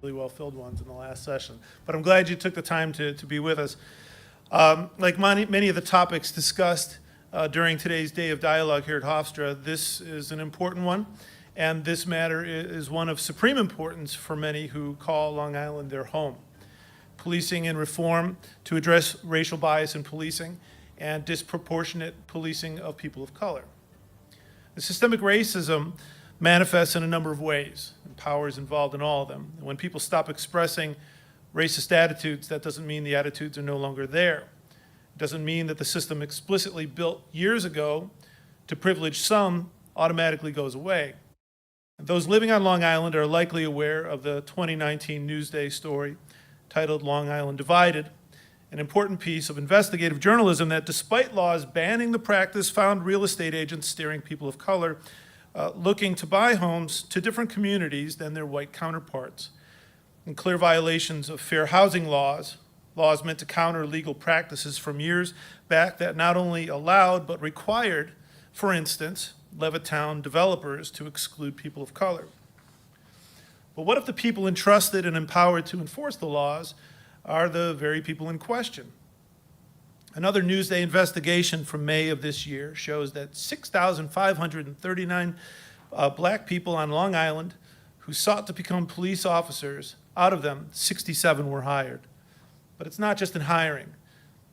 really well-filled ones in the last session. But I'm glad you took the time to be with us. Like many of the topics discussed during today's day of dialogue here at Hofstra, this is an important one, and this matter is one of supreme importance for many who call Long Island their home. Policing and reform to address racial bias in policing and disproportionate policing of people of color. The systemic racism manifests in a number of ways, and power is involved in all of them. And when people stop expressing racist attitudes, that doesn't mean the attitudes are no longer there. It doesn't mean that the system explicitly built years ago to privilege some automatically goes away. And those living on Long Island are likely aware of the 2019 Newsday story titled Long Island Divided, an important piece of investigative journalism that, despite laws banning the practice, found real estate agents steering people of color looking to buy homes to different communities than their white counterparts, in clear violations of fair housing laws meant to counter legal practices from years back that not only allowed but required, for instance, Levittown developers to exclude people of color. But what if the people entrusted and empowered to enforce the laws are the very people in question? Another Newsday investigation from May of this year shows that 6,539 black people on Long Island who sought to become police officers, out of them, 67 were hired. But it's not just in hiring.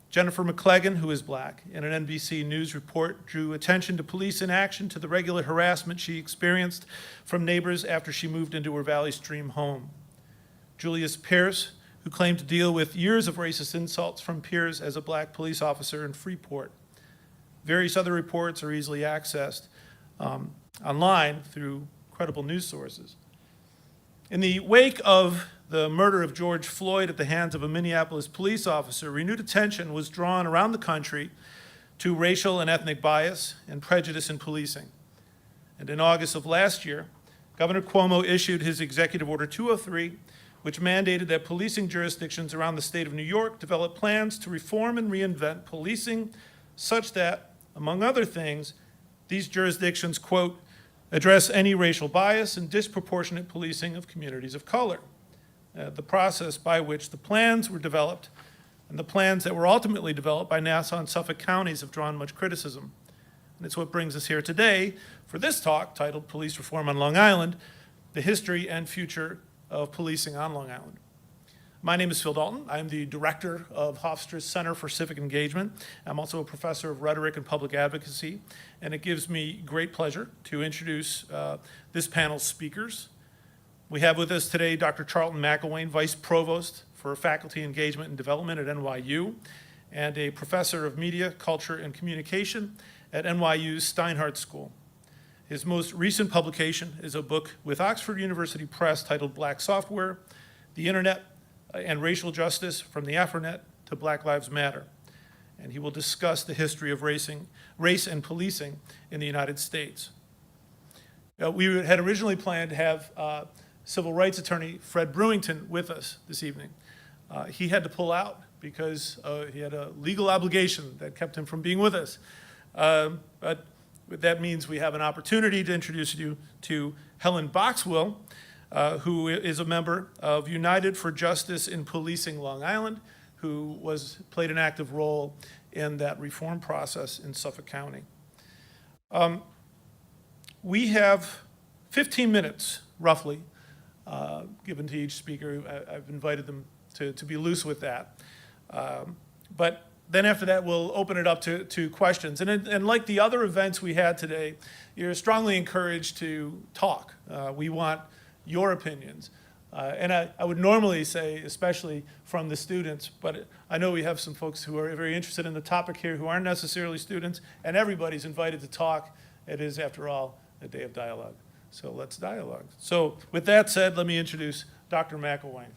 Jennifer McClegan, who is black, in an NBC News report drew attention to police inaction to the regular harassment she experienced from neighbors after she moved into her Valley Stream home. Julius Pierce, who claimed to deal with years of racist insults from peers as a black police officer in Freeport. Various other reports are easily accessed online through credible news sources. In the wake of the murder of George Floyd at the hands of a Minneapolis police officer, renewed attention was drawn around the country to racial and ethnic bias and prejudice in policing. And in August of last year, Governor Cuomo issued his Executive Order 203, which mandated that policing jurisdictions around the state of New York develop plans to reform and reinvent policing such that, among other things, these jurisdictions, quote, address any racial bias and disproportionate policing of communities of color. The process by which the plans were developed and the plans that were ultimately developed by Nassau and Suffolk counties have drawn much criticism. And it's what brings us here today for this talk titled Police Reform on Long Island, the History and Future of Policing on Long Island. My name is Phil Dalton. I'm the director of Hofstra's Center for Civic Engagement. I'm also a professor of Rhetoric and Public Advocacy, and it gives me great pleasure to introduce this panel's speakers. We have with us today Dr. Charlton McIlwain, Vice Provost for Faculty Engagement and Development at NYU, and a Professor of Media, Culture, and Communication at NYU's Steinhardt School. His most recent publication is a book with Oxford University Press titled Black Software, The Internet and Racial Justice from the Afronet to Black Lives Matter. And he will discuss the history of race and policing in the United States. We had originally planned to have civil rights attorney Fred Brewington with us this evening. He had to pull out because he had a legal obligation that kept him from being with us. But that means we have an opportunity to introduce you to Helen Boxwell, who is a member of United for Justice in Policing Long Island, who played an active role in that reform process in Suffolk County. We have 15 minutes, roughly, given to each speaker. I've invited them to be loose with that. But then after that, we'll open it up to questions. And like the other events we had today, you're strongly encouraged to talk. We want your opinions. And I would normally say, especially from the students, but I know we have some folks who are very interested in the topic here who aren't necessarily students, and everybody's invited to talk. It is, after all, a day of dialogue. So let's dialogue. So with that said, let me introduce Dr. McIlwain.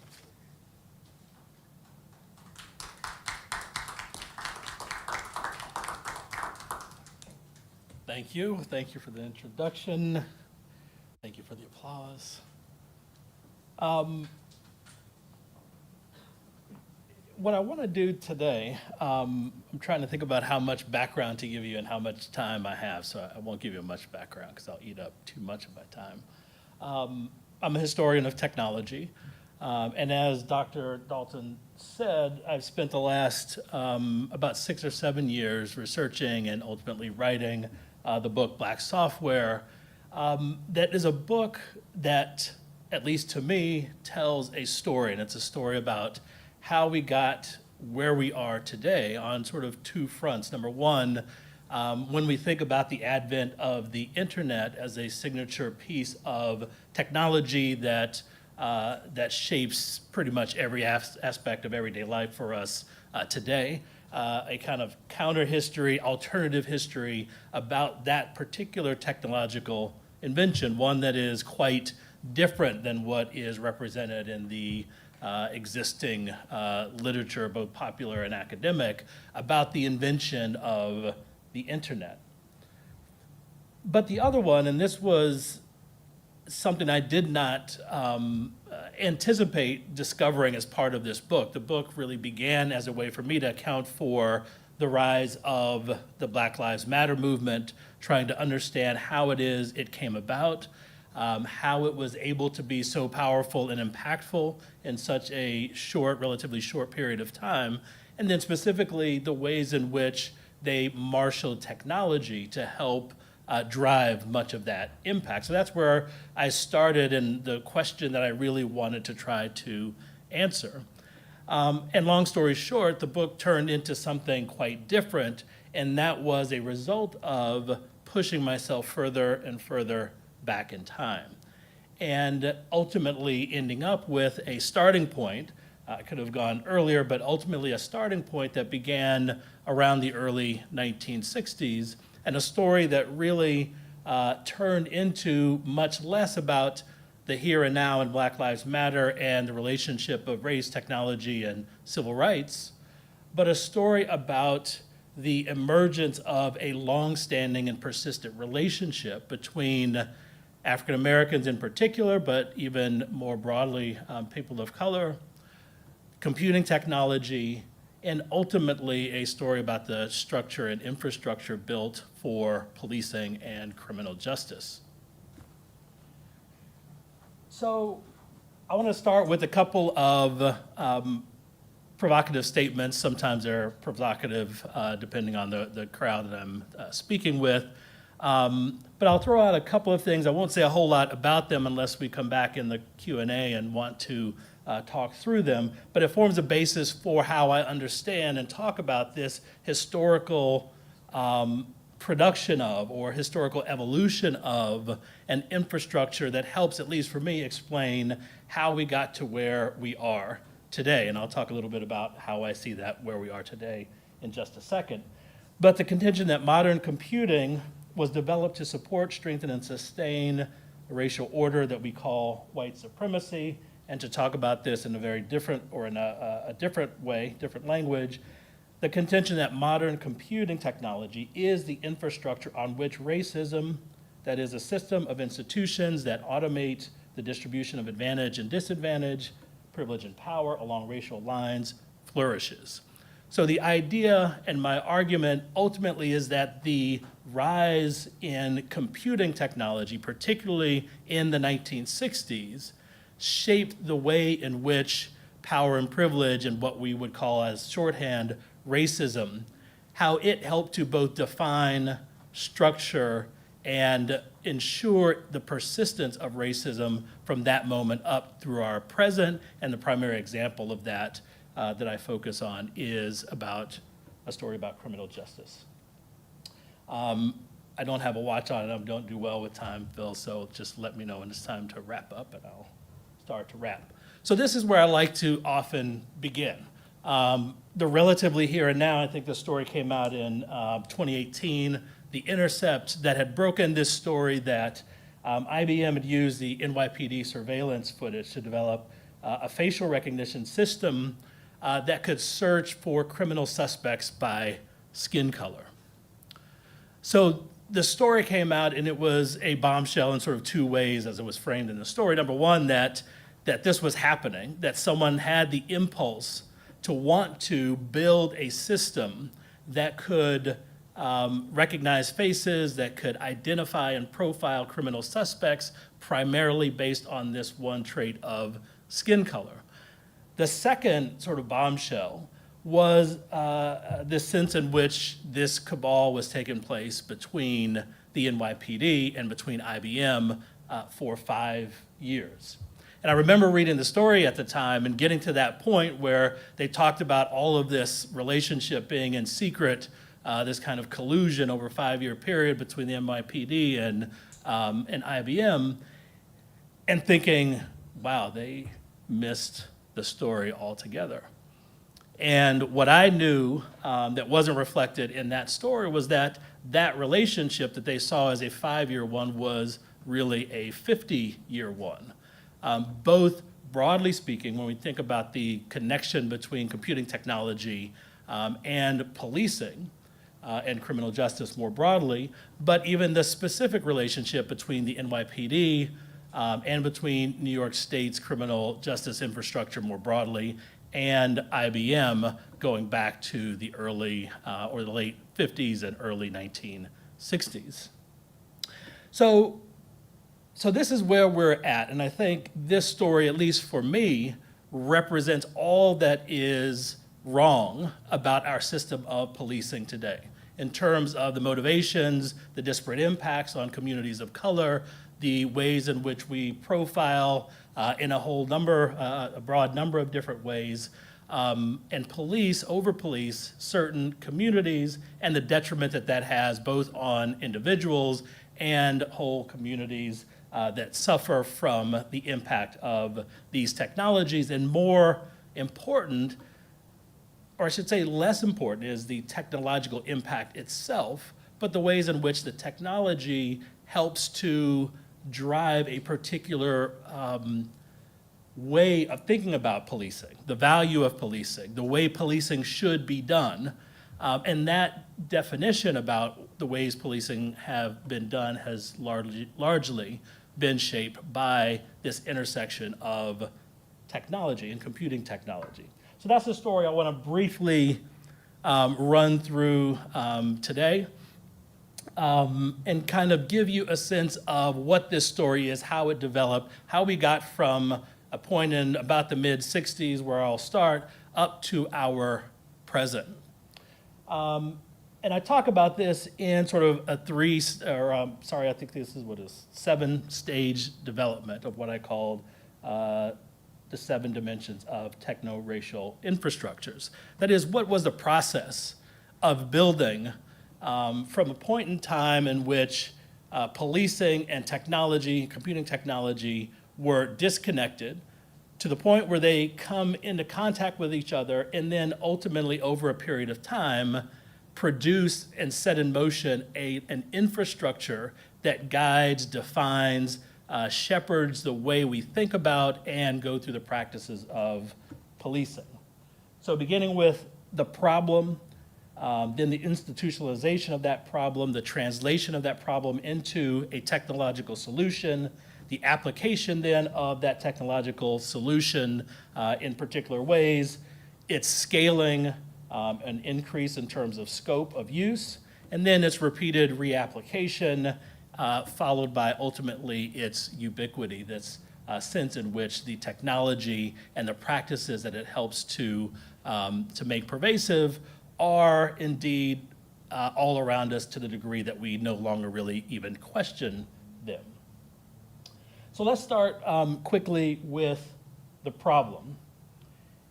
Thank you. Thank you for the introduction. Thank you for the applause. What I want to do today, I'm trying to think about how much background to give you and how much time I have, so I won't give you much background because I'll eat up too much of my time. I'm a historian of technology. And as Dr. Dalton said, I've spent the last about 6 or 7 years researching and ultimately writing the book Black Software. That is a book that, at least to me, tells a story, and it's a story about how we got where we are today on sort of two fronts. Number one, when we think about the advent of the internet as a signature piece of technology that shapes pretty much every aspect of everyday life for us today, a kind of counter history, alternative history about that particular technological invention, one that is quite different than what is represented in the existing literature, both popular and academic, about the invention of the internet. But the other one, and this was something I did not anticipate discovering as part of this book. The book really began as a way for me to account for the rise of the Black Lives Matter movement, trying to understand how it is it came about, how it was able to be so powerful and impactful in such a short, relatively short period of time, and then specifically the ways in which they marshaled technology to help drive much of that impact. So that's where I started, and the question that I really wanted to try to answer. And long story short, the book turned into something quite different, and that was a result of pushing myself further and further back in time, and ultimately ending up with a starting point. I could have gone earlier, but ultimately a starting point that began around the early 1960s, and a story that really turned into much less about the here and now and Black Lives Matter and the relationship of race, technology, and civil rights, but a story about the emergence of a long-standing and persistent relationship between African Americans in particular, but even more broadly, people of color, computing technology, and ultimately a story about the structure and infrastructure built for policing and criminal justice. So I want to start with a couple of provocative statements. Sometimes they're provocative depending on the crowd that I'm speaking with. But I'll throw out a couple of things. I won't say a whole lot about them unless we come back in the Q&A and want to talk through them. But it forms a basis for how I understand and talk about this historical production of, or historical evolution of, an infrastructure that helps, at least for me, explain how we got to where we are today. And I'll talk a little bit about how I see that where we are today in just a second. But the contention that modern computing was developed to support, strengthen, and sustain a racial order that we call white supremacy, and to talk about this in a very different, or in a different way, different language, the contention that modern computing technology is the infrastructure on which racism, that is a system of institutions that automate the distribution of advantage and disadvantage, privilege and power along racial lines, flourishes. So the idea and my argument ultimately is that the rise in computing technology, particularly in the 1960s, shaped the way in which power and privilege, and what we would call as shorthand racism, how it helped to both define, structure, and ensure the persistence of racism from that moment up through our present. And the primary example of that that I focus on is about a story about criminal justice. I don't have a watch on, and I don't do well with time, Phil, so just let me know when it's time to wrap up, and I'll start to wrap. So this is where I like to often begin. The relatively here and now, I think the story came out in 2018, The Intercept, that had broken this story that IBM had used the NYPD surveillance footage to develop a facial recognition system that could search for criminal suspects by skin color. So the story came out, and it was a bombshell in sort of two ways as it was framed in the story. Number one, that this was happening, that someone had the impulse to want to build a system that could recognize faces, that could identify and profile criminal suspects, primarily based on this one trait of skin color. The second sort of bombshell was the sense in which this cabal was taking place between the NYPD and between IBM for 5 years. And I remember reading the story at the time and getting to that point where they talked about all of this relationship being in secret, this kind of collusion over a 5-year period between the NYPD and IBM, and thinking, wow, they missed the story altogether. And what I knew that wasn't reflected in that story was that that relationship that they saw as a 5-year one was really a 50-year one. Both broadly speaking, when we think about the connection between computing technology and policing and criminal justice more broadly, but even the specific relationship between the NYPD and between New York State's criminal justice infrastructure more broadly and IBM going back to the early or the late 50s and early 1960s. So this is where we're at, and I think this story, at least for me, represents all that is wrong about our system of policing today in terms of the motivations, the disparate impacts on communities of color, the ways in which we profile in a broad number of different ways, and over-police certain communities and the detriment that that has both on individuals and whole communities that suffer from the impact of these technologies. And more important, or I should say less important, is the technological impact itself, but the ways in which the technology helps to drive a particular way of thinking about policing, the value of policing, the way policing should be done. And that definition about the ways policing have been done has largely been shaped by this intersection of technology and computing technology. So that's the story I want to briefly run through today and kind of give you a sense of what this story is, how it developed, how we got from a point in about the mid-60s, where I'll start, up to our present. And I talk about this in sort of a I think this is 7-stage development of what I called the 7 dimensions of techno-racial infrastructures. That is, what was the process of building from a point in time in which policing and technology, computing technology, were disconnected to the point where they come into contact with each other and then ultimately over a period of time produce and set in motion an infrastructure that guides, defines, shepherds the way we think about and go through the practices of policing. So beginning with the problem, then the institutionalization of that problem, the translation of that problem into a technological solution, the application then of that technological solution in particular ways, its scaling, an increase in terms of scope of use, and then its repeated reapplication, followed by ultimately its ubiquity, this sense in which the technology and the practices that it helps to make pervasive are indeed all around us to the degree that we no longer really even question them. So let's start quickly with the problem.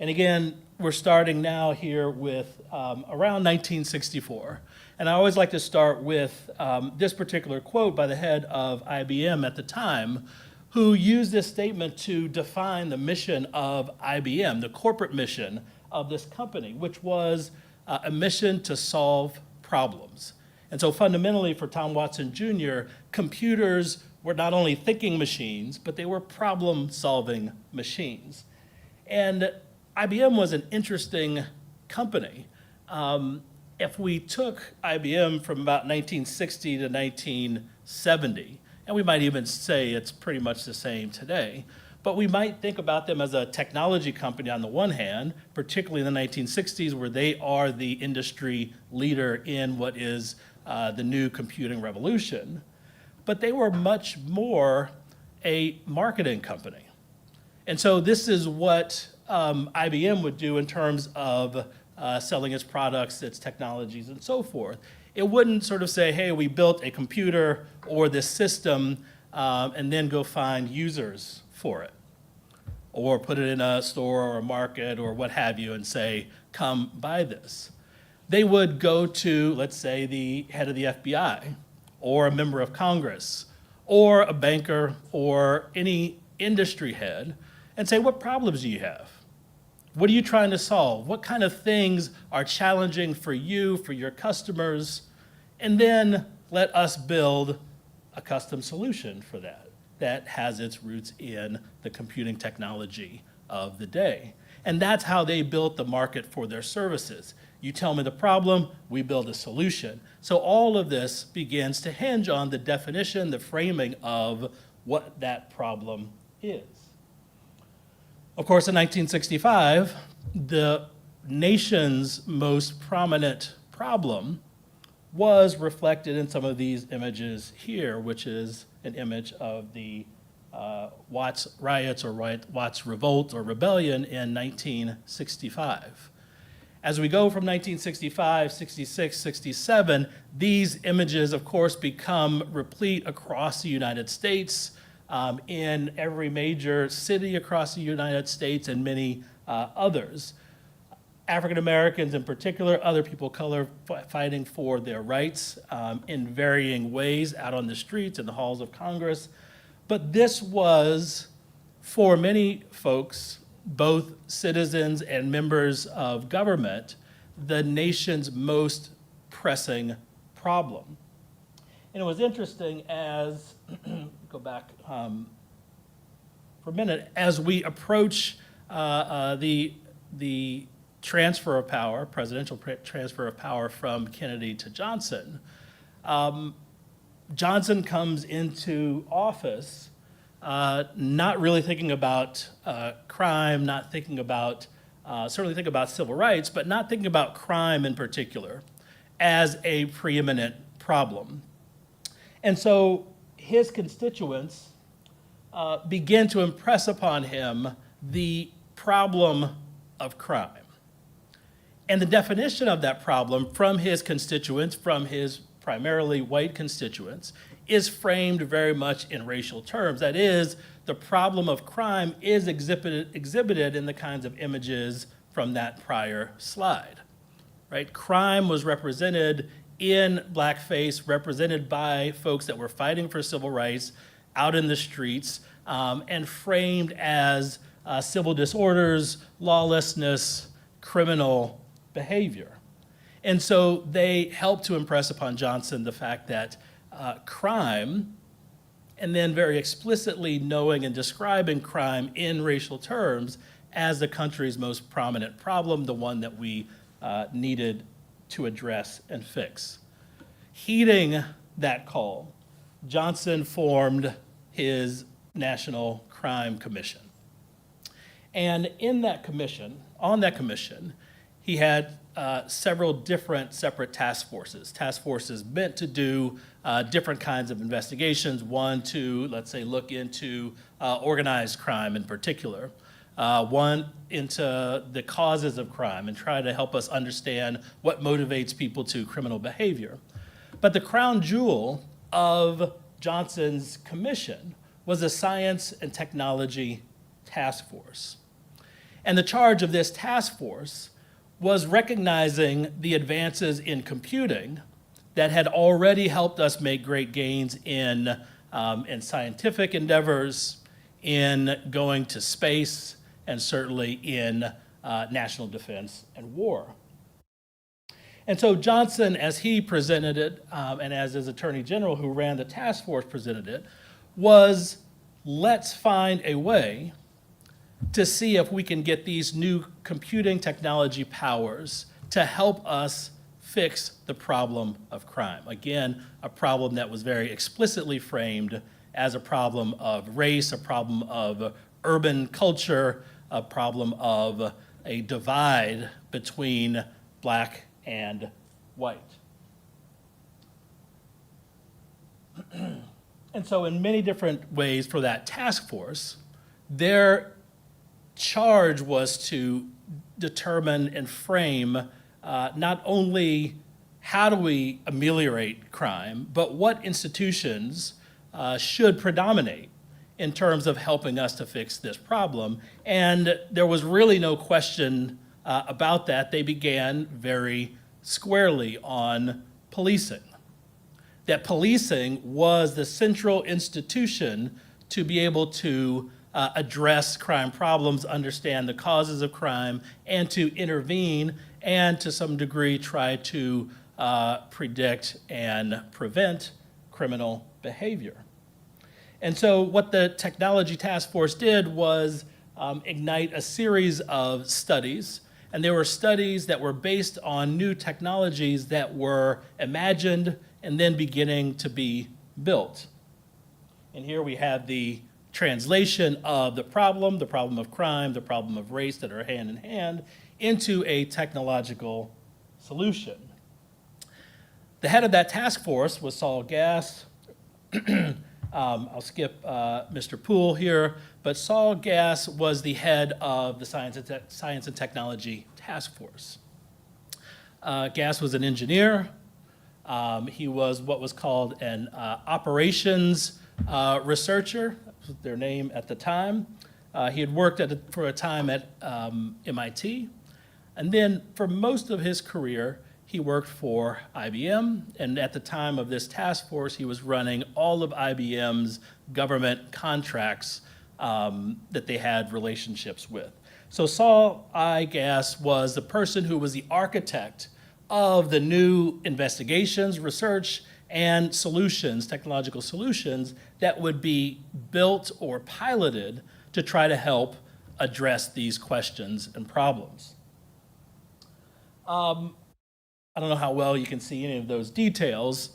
And again, we're starting now here with around 1964. And I always like to start with this particular quote by the head of IBM at the time, who used this statement to define the mission of IBM, the corporate mission of this company, which was a mission to solve problems. And so fundamentally for Tom Watson Jr., computers were not only thinking machines, but they were problem-solving machines. And IBM was an interesting company. If we took IBM from about 1960 to 1970, and we might even say it's pretty much the same today, but we might think about them as a technology company on the one hand, particularly in the 1960s, where they are the industry leader in what is the new computing revolution. But they were much more a marketing company. And so this is what IBM would do in terms of selling its products, its technologies, and so forth. It wouldn't sort of say, hey, we built a computer or this system and then go find users for it, or put it in a store or a market or what have you and say, come buy this. They would go to, let's say, the head of the FBI or a member of Congress or a banker or any industry head and say, what problems do you have? What are you trying to solve? What kind of things are challenging for you, for your customers? And then let us build a custom solution for that has its roots in the computing technology of the day. And that's how they built the market for their services. You tell me the problem, we build a solution. So all of this begins to hinge on the definition, the framing of what that problem is. Of course, in 1965, the nation's most prominent problem was reflected in some of these images here, which is an image of the Watts riots or Watts revolt or rebellion in 1965. As we go from 1965, 66, 67, these images, of course, become replete across the United States, in every major city across the United States and many others. African Americans in particular, other people of color fighting for their rights in varying ways out on the streets and the halls of Congress. But this was, for many folks, both citizens and members of government, the nation's most pressing problem. And it was interesting as, go back for a minute, as we approach the transfer of power, presidential transfer of power from Kennedy to Johnson, Johnson comes into office not really thinking about crime, not thinking about, certainly thinking about civil rights, but not thinking about crime in particular as a preeminent problem. And so his constituents begin to impress upon him the problem of crime. And the definition of that problem from his constituents, from his primarily white constituents, is framed very much in racial terms. That is, the problem of crime is exhibited in the kinds of images from that prior slide, right? Crime was represented in blackface, represented by folks that were fighting for civil rights out in the streets, and framed as civil disorders, lawlessness, criminal behavior. And so they helped to impress upon Johnson the fact that crime, and then very explicitly knowing and describing crime in racial terms as the country's most prominent problem, the one that we needed to address and fix. Heeding that call, Johnson formed his National Crime Commission. And in that commission, on that commission, he had several different separate task forces meant to do different kinds of investigations. One to, let's say, look into organized crime in particular. One into the causes of crime and try to help us understand what motivates people to criminal behavior. But the crown jewel of Johnson's commission was a science and technology task force. And the charge of this task force was recognizing the advances in computing that had already helped us make great gains in scientific endeavors, in going to space, and certainly in national defense and war. And so Johnson, as he presented it, and as his Attorney General who ran the task force presented it, was let's find a way to see if we can get these new computing technology powers to help us fix the problem of crime. Again, a problem that was very explicitly framed as a problem of race, a problem of urban culture, a problem of a divide between black and white. And so in many different ways for that task force, their charge was to determine and frame not only how do we ameliorate crime, but what institutions should predominate in terms of helping us to fix this problem. And there was really no question about that. They began very squarely on policing. That policing was the central institution to be able to address crime problems, understand the causes of crime, and to intervene, and to some degree try to predict and prevent criminal behavior. And so what the Technology Task Force did was ignite a series of studies, and there were studies that were based on new technologies that were imagined and then beginning to be built. And here we have the translation of the problem of crime, the problem of race that are hand in hand, into a technological solution. The head of that task force was Saul Gass. I'll skip Mr. Poole here, but Saul Gass was the head of the Science and Technology Task Force. Gass was an engineer. He was what was called an operations researcher, that was their name at the time. He had worked for a time at MIT. And then for most of his career, he worked for IBM, and at the time of this task force, he was running all of IBM's government contracts that they had relationships with. So Saul I. Gass was the person who was the architect of the new investigations, research, and solutions, technological solutions, that would be built or piloted to try to help address these questions and problems. I don't know how well you can see any of those details.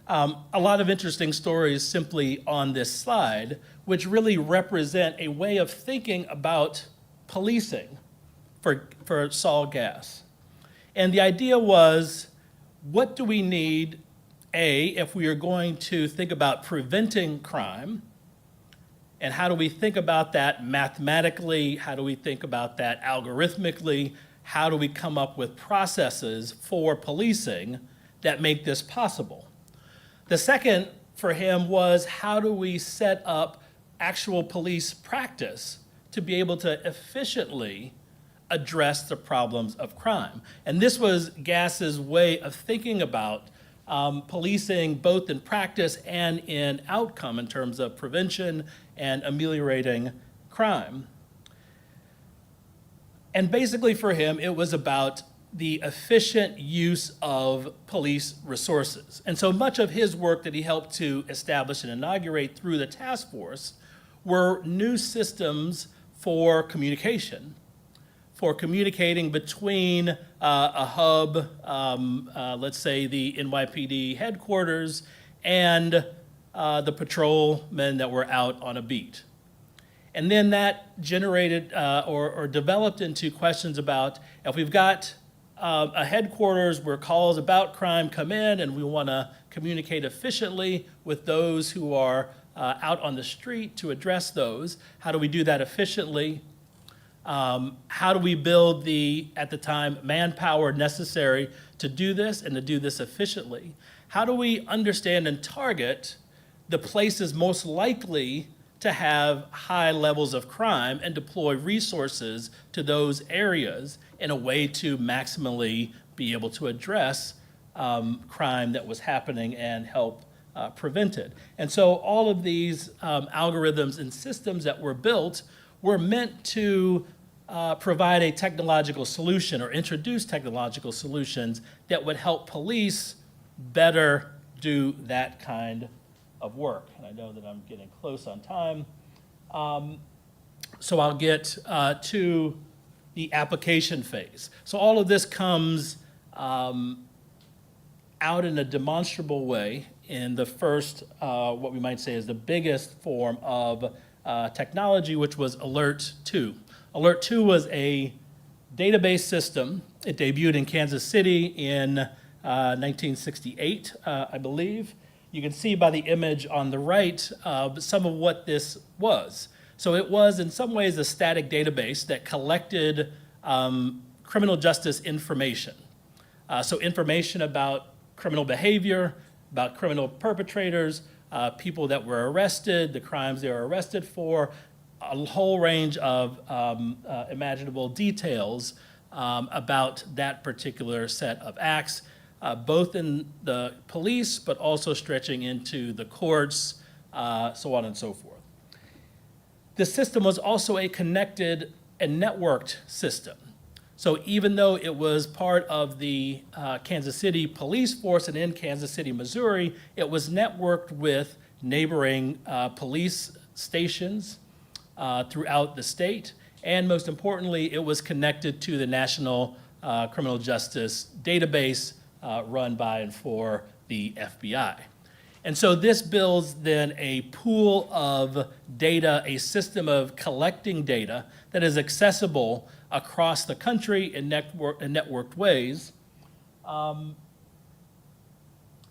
A lot of interesting stories simply on this slide, which really represent a way of thinking about policing for Saul Gass. And the idea was, what do we need, if we are going to think about preventing crime, and how do we think about that mathematically? How do we think about that algorithmically? How do we come up with processes for policing that make this possible? The second for him was, how do we set up actual police practice to be able to efficiently address the problems of crime? And this was Gass's way of thinking about policing both in practice and in outcome in terms of prevention and ameliorating crime. And basically for him, it was about the efficient use of police resources. And so much of his work that he helped to establish and inaugurate through the task force were new systems for communication, for communicating between a hub, let's say the NYPD headquarters, and the patrolmen that were out on a beat. And then that generated or developed into questions about, if we've got a headquarters where calls about crime come in and we want to communicate efficiently with those who are out on the street to address those, how do we do that efficiently? How do we build the, at the time, manpower necessary to do this and to do this efficiently? How do we understand and target the places most likely to have high levels of crime and deploy resources to those areas in a way to maximally be able to address crime that was happening and help prevent it? And so all of these algorithms and systems that were built were meant to provide a technological solution or introduce technological solutions that would help police better do that kind of work. And I know that I'm getting close on time. So I'll get to the application phase. So all of this comes out in a demonstrable way in the first, what we might say is the biggest form of technology, which was Alert 2. Alert 2 was a database system. It debuted in Kansas City in 1968, I believe. You can see by the image on the right some of what this was. So it was in some ways a static database that collected criminal justice information. So information about criminal behavior, about criminal perpetrators, people that were arrested, the crimes they were arrested for, a whole range of imaginable details about that particular set of acts, both in the police, but also stretching into the courts, so on and so forth. The system was also a connected and networked system. So even though it was part of the Kansas City police force and in Kansas City, Missouri, it was networked with neighboring police stations throughout the state. And most importantly, it was connected to the National Criminal Justice Database run by and for the FBI. And so this builds then a pool of data, a system of collecting data that is accessible across the country in networked ways. And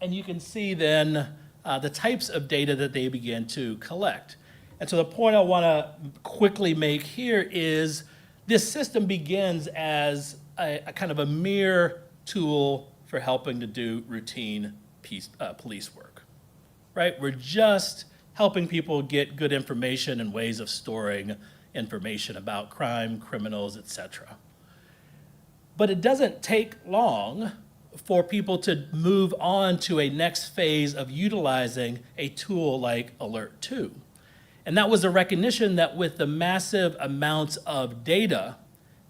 you can see then the types of data that they begin to collect. And so the point I want to quickly make here is this system begins as a kind of a mere tool for helping to do routine police work, right? We're just helping people get good information and ways of storing information about crime, criminals, etc. But it doesn't take long for people to move on to a next phase of utilizing a tool like Alert 2. And that was a recognition that with the massive amounts of data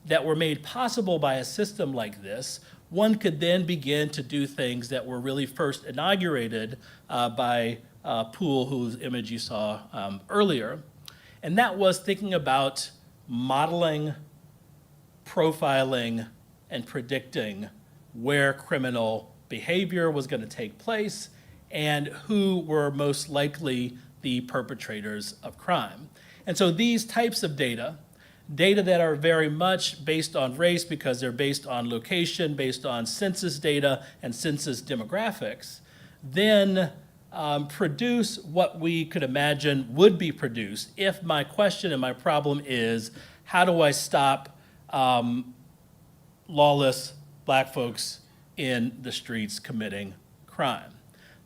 that were made possible by a system like this, one could then begin to do things that were really first inaugurated by Poole, whose image you saw earlier. And that was thinking about modeling, profiling, and predicting where criminal behavior was going to take place and who were most likely the perpetrators of crime. And so these types of data that are very much based on race because they're based on location, based on census data and census demographics, then produce what we could imagine would be produced if my question and my problem is, how do I stop lawless black folks in the streets committing crime?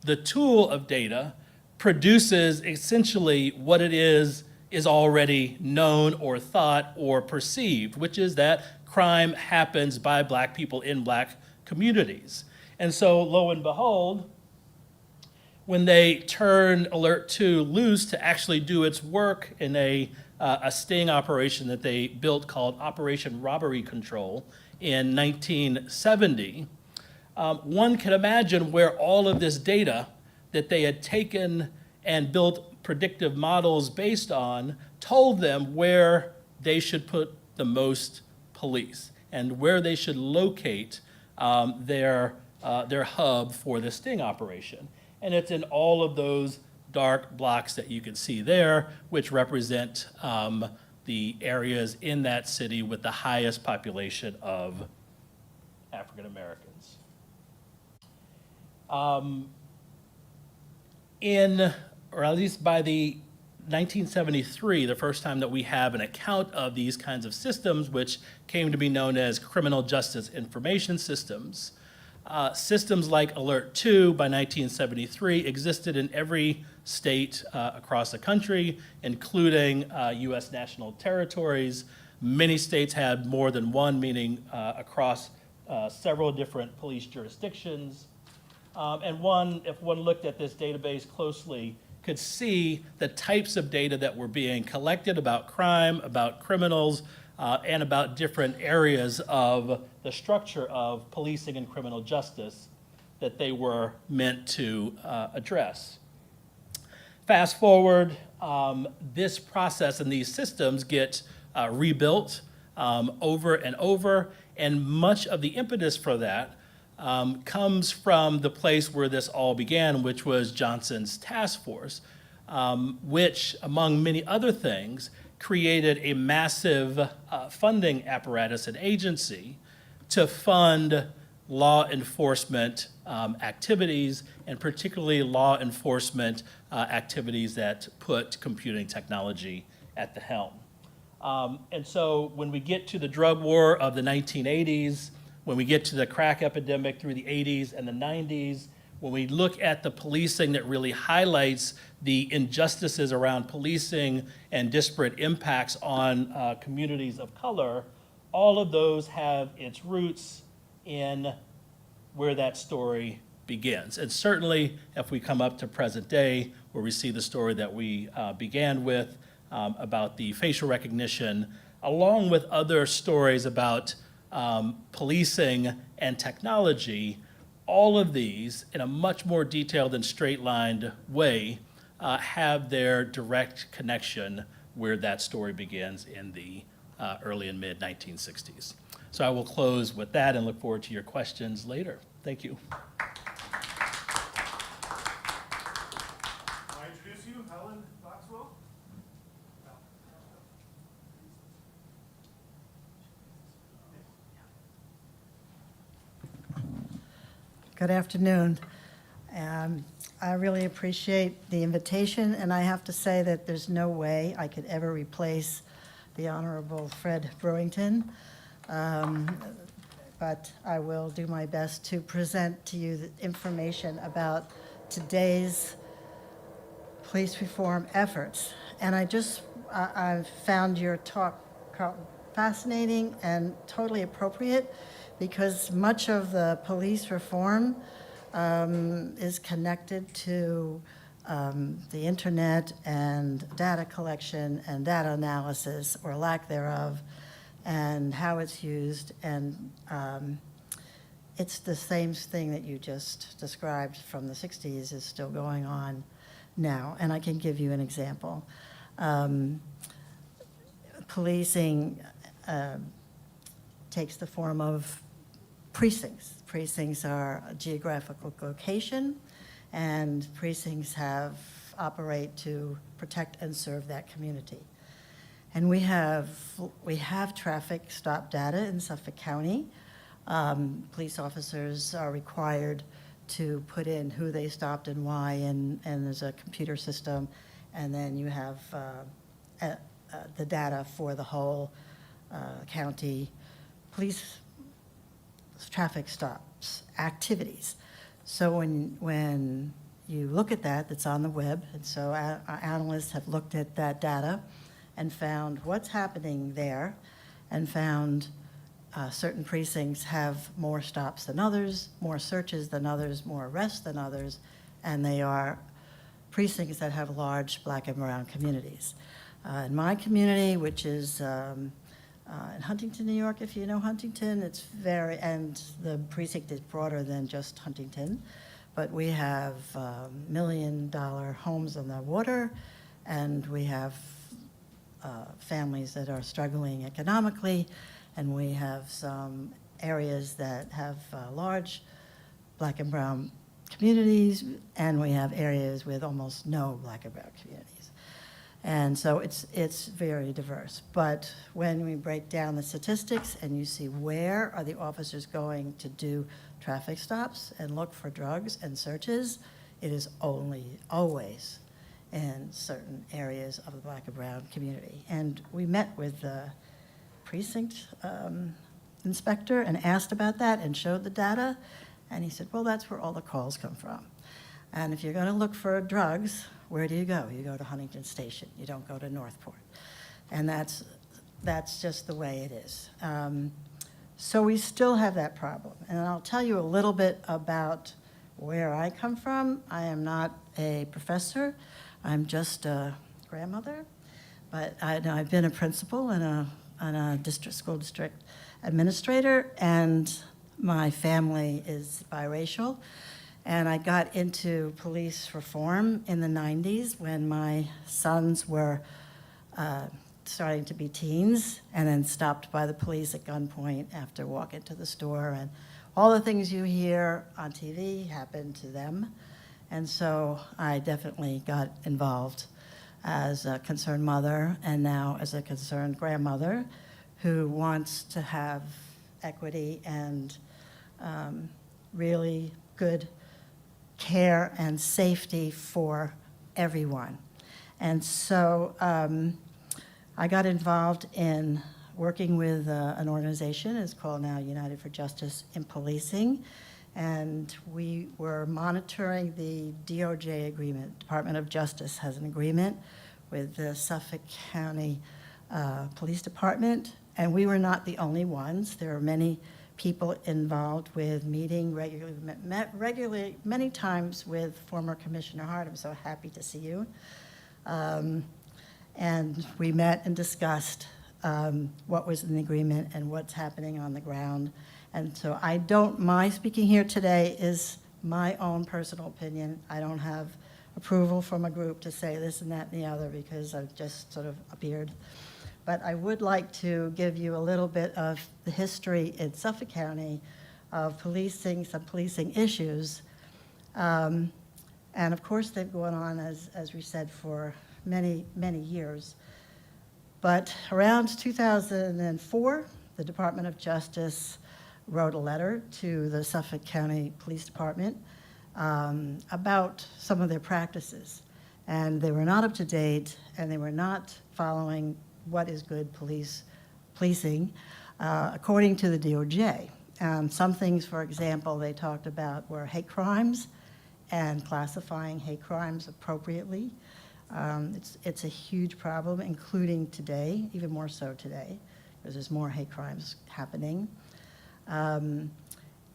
The tool of data produces essentially what it is already known or thought or perceived, which is that crime happens by black people in black communities. And so lo and behold, when they turn Alert 2 loose to actually do its work in a sting operation that they built called Operation Robbery Control in 1970, one can imagine where all of this data that they had taken and built predictive models based on told them where they should put the most police and where they should locate their hub for the sting operation. And it's in all of those dark blocks that you can see there, which represent the areas in that city with the highest population of African Americans. Or at least by the 1973, the first time that we have an account of these kinds of systems, which came to be known as criminal justice information systems. Systems like Alert 2 by 1973 existed in every state across the country, including US national territories. Many states had more than one, meaning across several different police jurisdictions. And if one looked at this database closely, could see the types of data that were being collected about crime, about criminals, and about different areas of the structure of policing and criminal justice that they were meant to address. Fast forward, this process and these systems get rebuilt over and over, and much of the impetus for that comes from the place where this all began, which was Johnson's task force, which, among many other things, created a massive funding apparatus and agency to fund law enforcement activities, and particularly law enforcement activities that put computing technology at the helm. And so when we get to the drug war of the 1980s, when we get to the crack epidemic through the 80s and the 90s, when we look at the policing that really highlights the injustices around policing and disparate impacts on communities of color, all of those have its roots in where that story begins. And certainly, if we come up to present day, where we see the story that we began with about the facial recognition, along with other stories about policing and technology, all of these, in a much more detailed and straight-lined way, have their direct connection where that story begins in the early and mid-1960s. So I will close with that and look forward to your questions later. Thank you. I introduce you, Helen Boxwell. Good afternoon. I really appreciate the invitation, and I have to say that there's no way I could ever replace the Honorable Fred Brewington, but I will do my best to present to you the information about today's police reform efforts. And I've found your talk fascinating and totally appropriate, because much of the police reform is connected to the internet and data collection and data analysis, or lack thereof, and how it's used. And it's the same thing that you just described from the 60s is still going on now. And I can give you an example. Policing takes the form of precincts. Precincts are a geographical location, and precincts operate to protect and serve that community. And we have traffic stop data in Suffolk County. Police officers are required to put in who they stopped and why, and there's a computer system, and then you have the data for the whole county. Police traffic stops, activities. So when you look at that, that's on the web, and so our analysts have looked at that data and found what's happening there, and found certain precincts have more stops than others, more searches than others, more arrests than others, and they are precincts that have large Black and brown communities. In my community, which is in Huntington, New York, if you know Huntington, and the precinct is broader than just Huntington, but we have $1 million homes on the water, and we have families that are struggling economically, and we have some areas that have large Black and brown communities, and we have areas with almost no Black and brown communities. And so it's very diverse. But when we break down the statistics and you see where are the officers going to do traffic stops and look for drugs and searches, it is always in certain areas of the Black and brown community. And we met with the precinct inspector and asked about that and showed the data. And he said, well, that's where all the calls come from. And if you're going to look for drugs, where do you go? You go to Huntington Station. You don't go to Northport. And that's just the way it is. So we still have that problem. And I'll tell you a little bit about where I come from. I am not a professor. I'm just a grandmother. But I've been a principal and a school district administrator, and my family is biracial. And I got into police reform in the 90s when my sons were starting to be teens, and then stopped by the police at gunpoint after walking to the store. And all the things you hear on TV happened to them. And so I definitely got involved as a concerned mother, and now as a concerned grandmother who wants to have equity and really good care and safety for everyone. And so I got involved in working with an organization, it's called now United for Justice in Policing, and we were monitoring the DOJ agreement. Department of Justice has an agreement with the Suffolk County Police Department, and we were not the only ones. There are many people involved with meeting regularly, met regularly many times with former Commissioner Hart. I'm so happy to see you. And we met and discussed what was in the agreement and what's happening on the ground. And so I don't, my speaking here today is my own personal opinion. I don't have approval from a group to say this and that and the other because I've just sort of appeared. But I would like to give you a little bit of the history in Suffolk County of policing, some policing issues. And of course, they've gone on, as we said, for many, many years. But around 2004, the Department of Justice wrote a letter to the Suffolk County Police Department about some of their practices. And they were not up to date, and they were not following what is good policing according to the DOJ. Some things, for example, they talked about were hate crimes and classifying hate crimes appropriately. It's a huge problem, including today, even more so today, because there's more hate crimes happening. And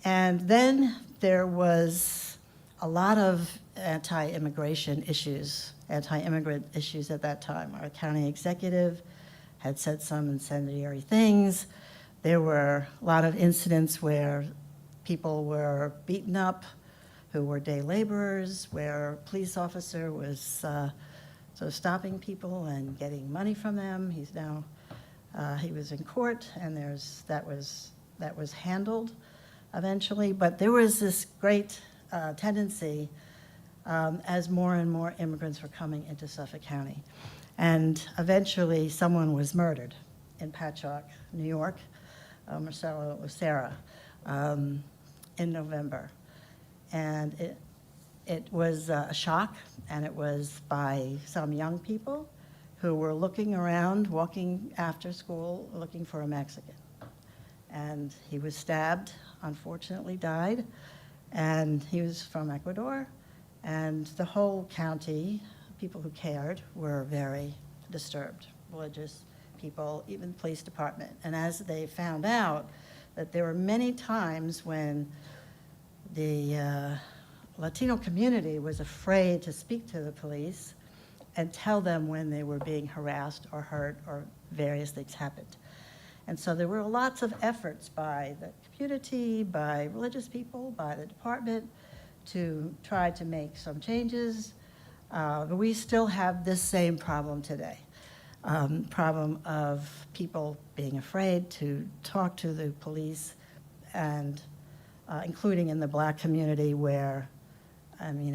then there was a lot of anti-immigration issues, anti-immigrant issues at that time. Our county executive had said some incendiary things. There were a lot of incidents where people were beaten up who were day laborers, where a police officer was sort of stopping people and getting money from them. He's now, he was in court, and that was handled eventually. But there was this great tendency as more and more immigrants were coming into Suffolk County. And eventually, someone was murdered in Patchogue, New York, Marcelo Lucera, in November. And it was a shock, and it was by some young people who were looking around, walking after school, looking for a Mexican. And he was stabbed, unfortunately died, and he was from Ecuador. And the whole county, people who cared, were very disturbed, religious people, even the police department. And as they found out that there were many times when the Latino community was afraid to speak to the police and tell them when they were being harassed or hurt or various things happened. And so there were lots of efforts by the community, by religious people, by the department to try to make some changes. But we still have this same problem today. Problem of people being afraid to talk to the police, and including in the Black community where, I mean,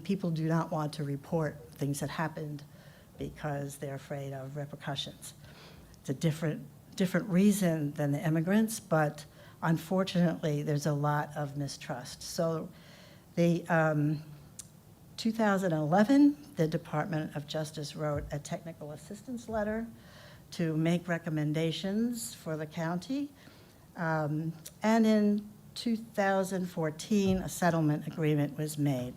people do not want to report things that happened because they're afraid of repercussions. It's a different reason than the immigrants, but unfortunately, there's a lot of mistrust. So the 2011, the Department of Justice wrote a technical assistance letter to make recommendations for the county. And in 2014, a settlement agreement was made.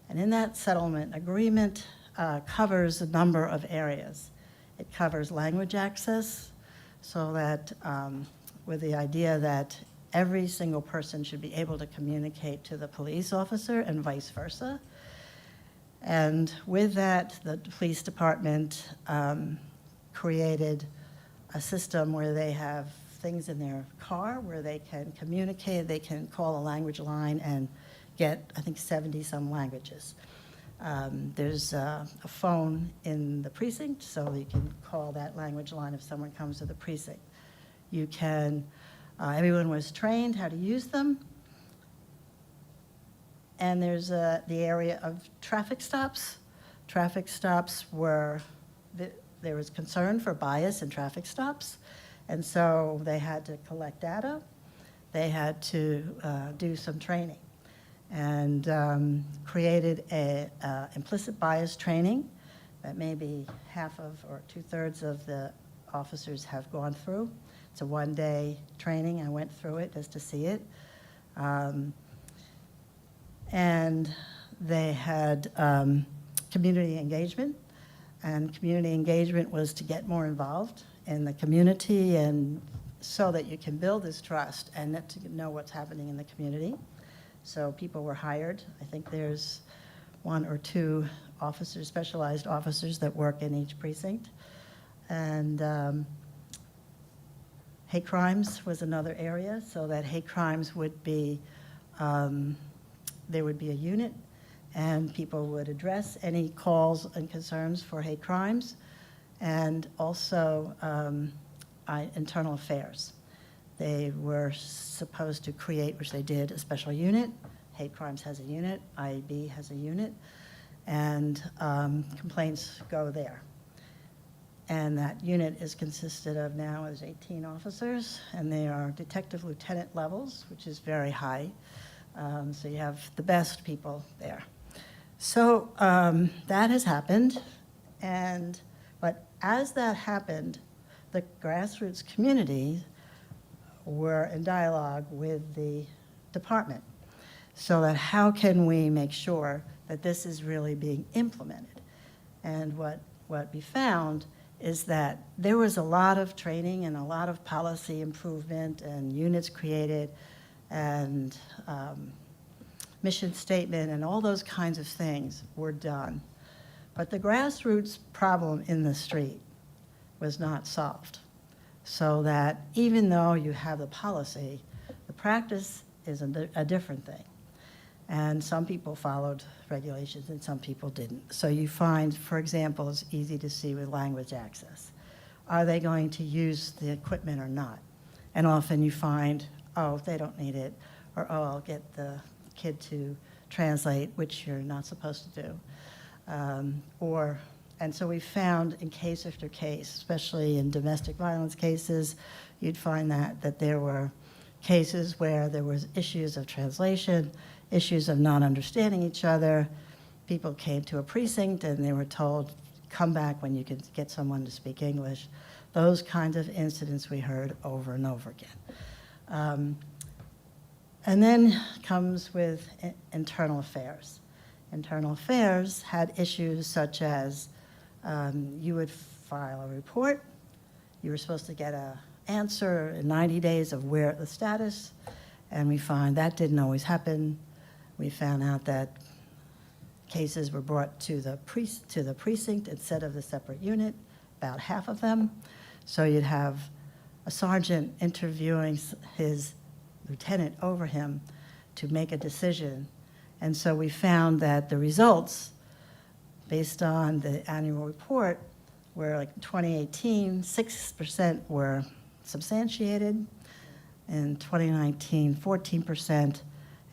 And in that settlement agreement covers a number of areas. It covers language access, so that with the idea that every single person should be able to communicate to the police officer and vice versa. And with that, the police department created a system where they have things in their car where they can communicate, they can call a language line and get, I think, 70-some languages. There's a phone in the precinct, so you can call that language line if someone comes to the precinct. You can, everyone was trained how to use them. And there's the area of traffic stops. Traffic stops were, there was concern for bias in traffic stops. And so they had to collect data. They had to do some training, and created a implicit bias training that maybe half of or 2/3 of the officers have gone through. It's a one-day training. I went through it just to see it. And they had community engagement, and community engagement was to get more involved in the community and so that you can build this trust and to know what's happening in the community. So people were hired. I think there's 1 or 2 officers, specialized officers that work in each precinct. And hate crimes was another area, so that hate crimes would be, there would be a unit, and people would address any calls and concerns for hate crimes, and also internal affairs. They were supposed to create, which they did, a special unit. Hate crimes has a unit, IAB has a unit, and complaints go there. And that unit is consisted of now is 18 officers, and they are detective lieutenant levels, which is very high. So you have the best people there. So that has happened, but as that happened, the grassroots community were in dialogue with the department, so that how can we make sure that this is really being implemented? And what we found is that there was a lot of training and a lot of policy improvement and units created and mission statement and all those kinds of things were done. But the grassroots problem in the street was not solved. So that even though you have the policy, the practice is a different thing. And some people followed regulations and some people didn't. So you find, for example, it's easy to see with language access. Are they going to use the equipment or not? And often you find, oh, they don't need it, or oh, I'll get the kid to translate, which you're not supposed to do. And so we found in case after case, especially in domestic violence cases, you'd find that there were cases where there was issues of translation, issues of not understanding each other. People came to a precinct and they were told, come back when you can get someone to speak English. Those kinds of incidents we heard over and over again. And then comes with internal affairs. Internal affairs had issues such as you would file a report, you were supposed to get an answer in 90 days of where the status, and we find that didn't always happen. We found out that cases were brought to the precinct instead of the separate unit, about half of them. So you'd have a sergeant interviewing his lieutenant over him to make a decision. And so we found that the results, based on the annual report, were like 2018, 6% were substantiated, in 2019, 14%,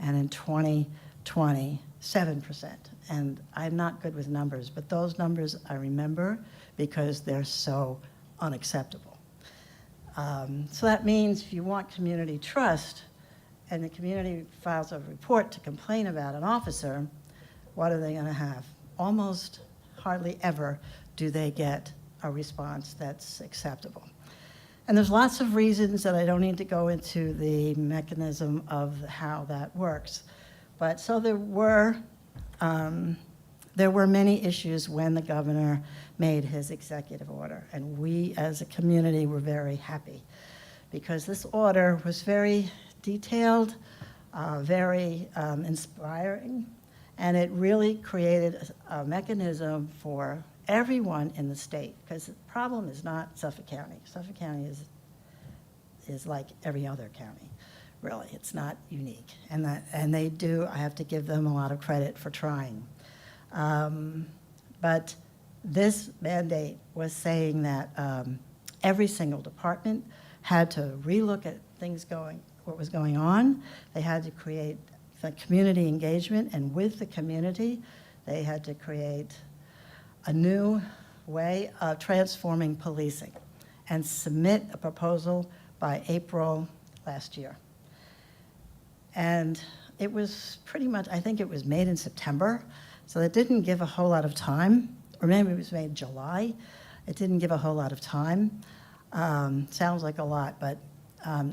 and in 2020, 7%. And I'm not good with numbers, but those numbers I remember because they're so unacceptable. So that means if you want community trust and the community files a report to complain about an officer, what are they going to have? Almost hardly ever do they get a response that's acceptable. And there's lots of reasons that I don't need to go into the mechanism of how that works. But so there were many issues when the governor made his executive order. And we as a community were very happy because this order was very detailed, very inspiring, and it really created a mechanism for everyone in the state, because the problem is not Suffolk County. Suffolk County is like every other county, really. It's not unique. And they do, I have to give them a lot of credit for trying. But this mandate was saying that every single department had to relook at what was going on. They had to create the community engagement, and with the community, they had to create a new way of transforming policing and submit a proposal by April last year. And it was pretty much, I think it was made in September, so it didn't give a whole lot of time or maybe it was made July. It didn't give a whole lot of time. Sounds like a lot, but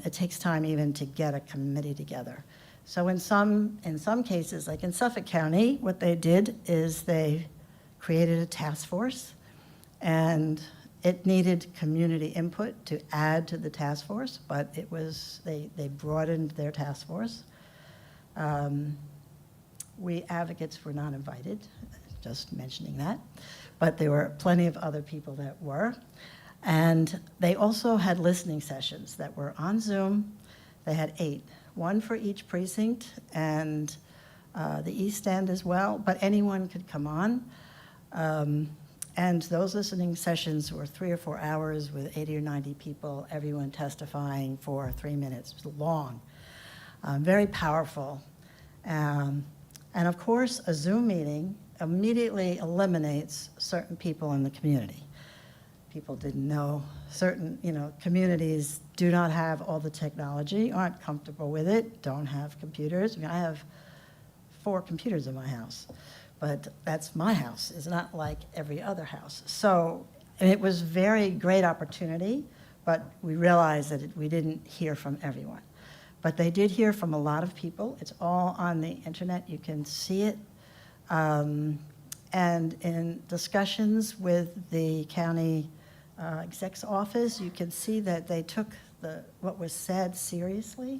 it takes time even to get a committee together. So in some cases, like in Suffolk County, what they did is they created a task force, and it needed community input to add to the task force, but it was, they broadened their task force. We advocates were not invited, just mentioning that, but there were plenty of other people that were. And they also had listening sessions that were on Zoom. They had 8, 1 for each precinct, and the East End as well, but anyone could come on. And those listening sessions were 3 or 4 hours with 80 or 90 people, everyone testifying for 3 minutes. It was long, very powerful. And of course, a Zoom meeting immediately eliminates certain people in the community. People didn't know certain, communities do not have all the technology, aren't comfortable with it, don't have computers. I mean, I have 4 computers in my house, but that's my house. It's not like every other house. So it was very great opportunity, but we realized that we didn't hear from everyone. But they did hear from a lot of people. It's all on the internet. You can see it. And in discussions with the county exec's office, you can see that they took what was said seriously,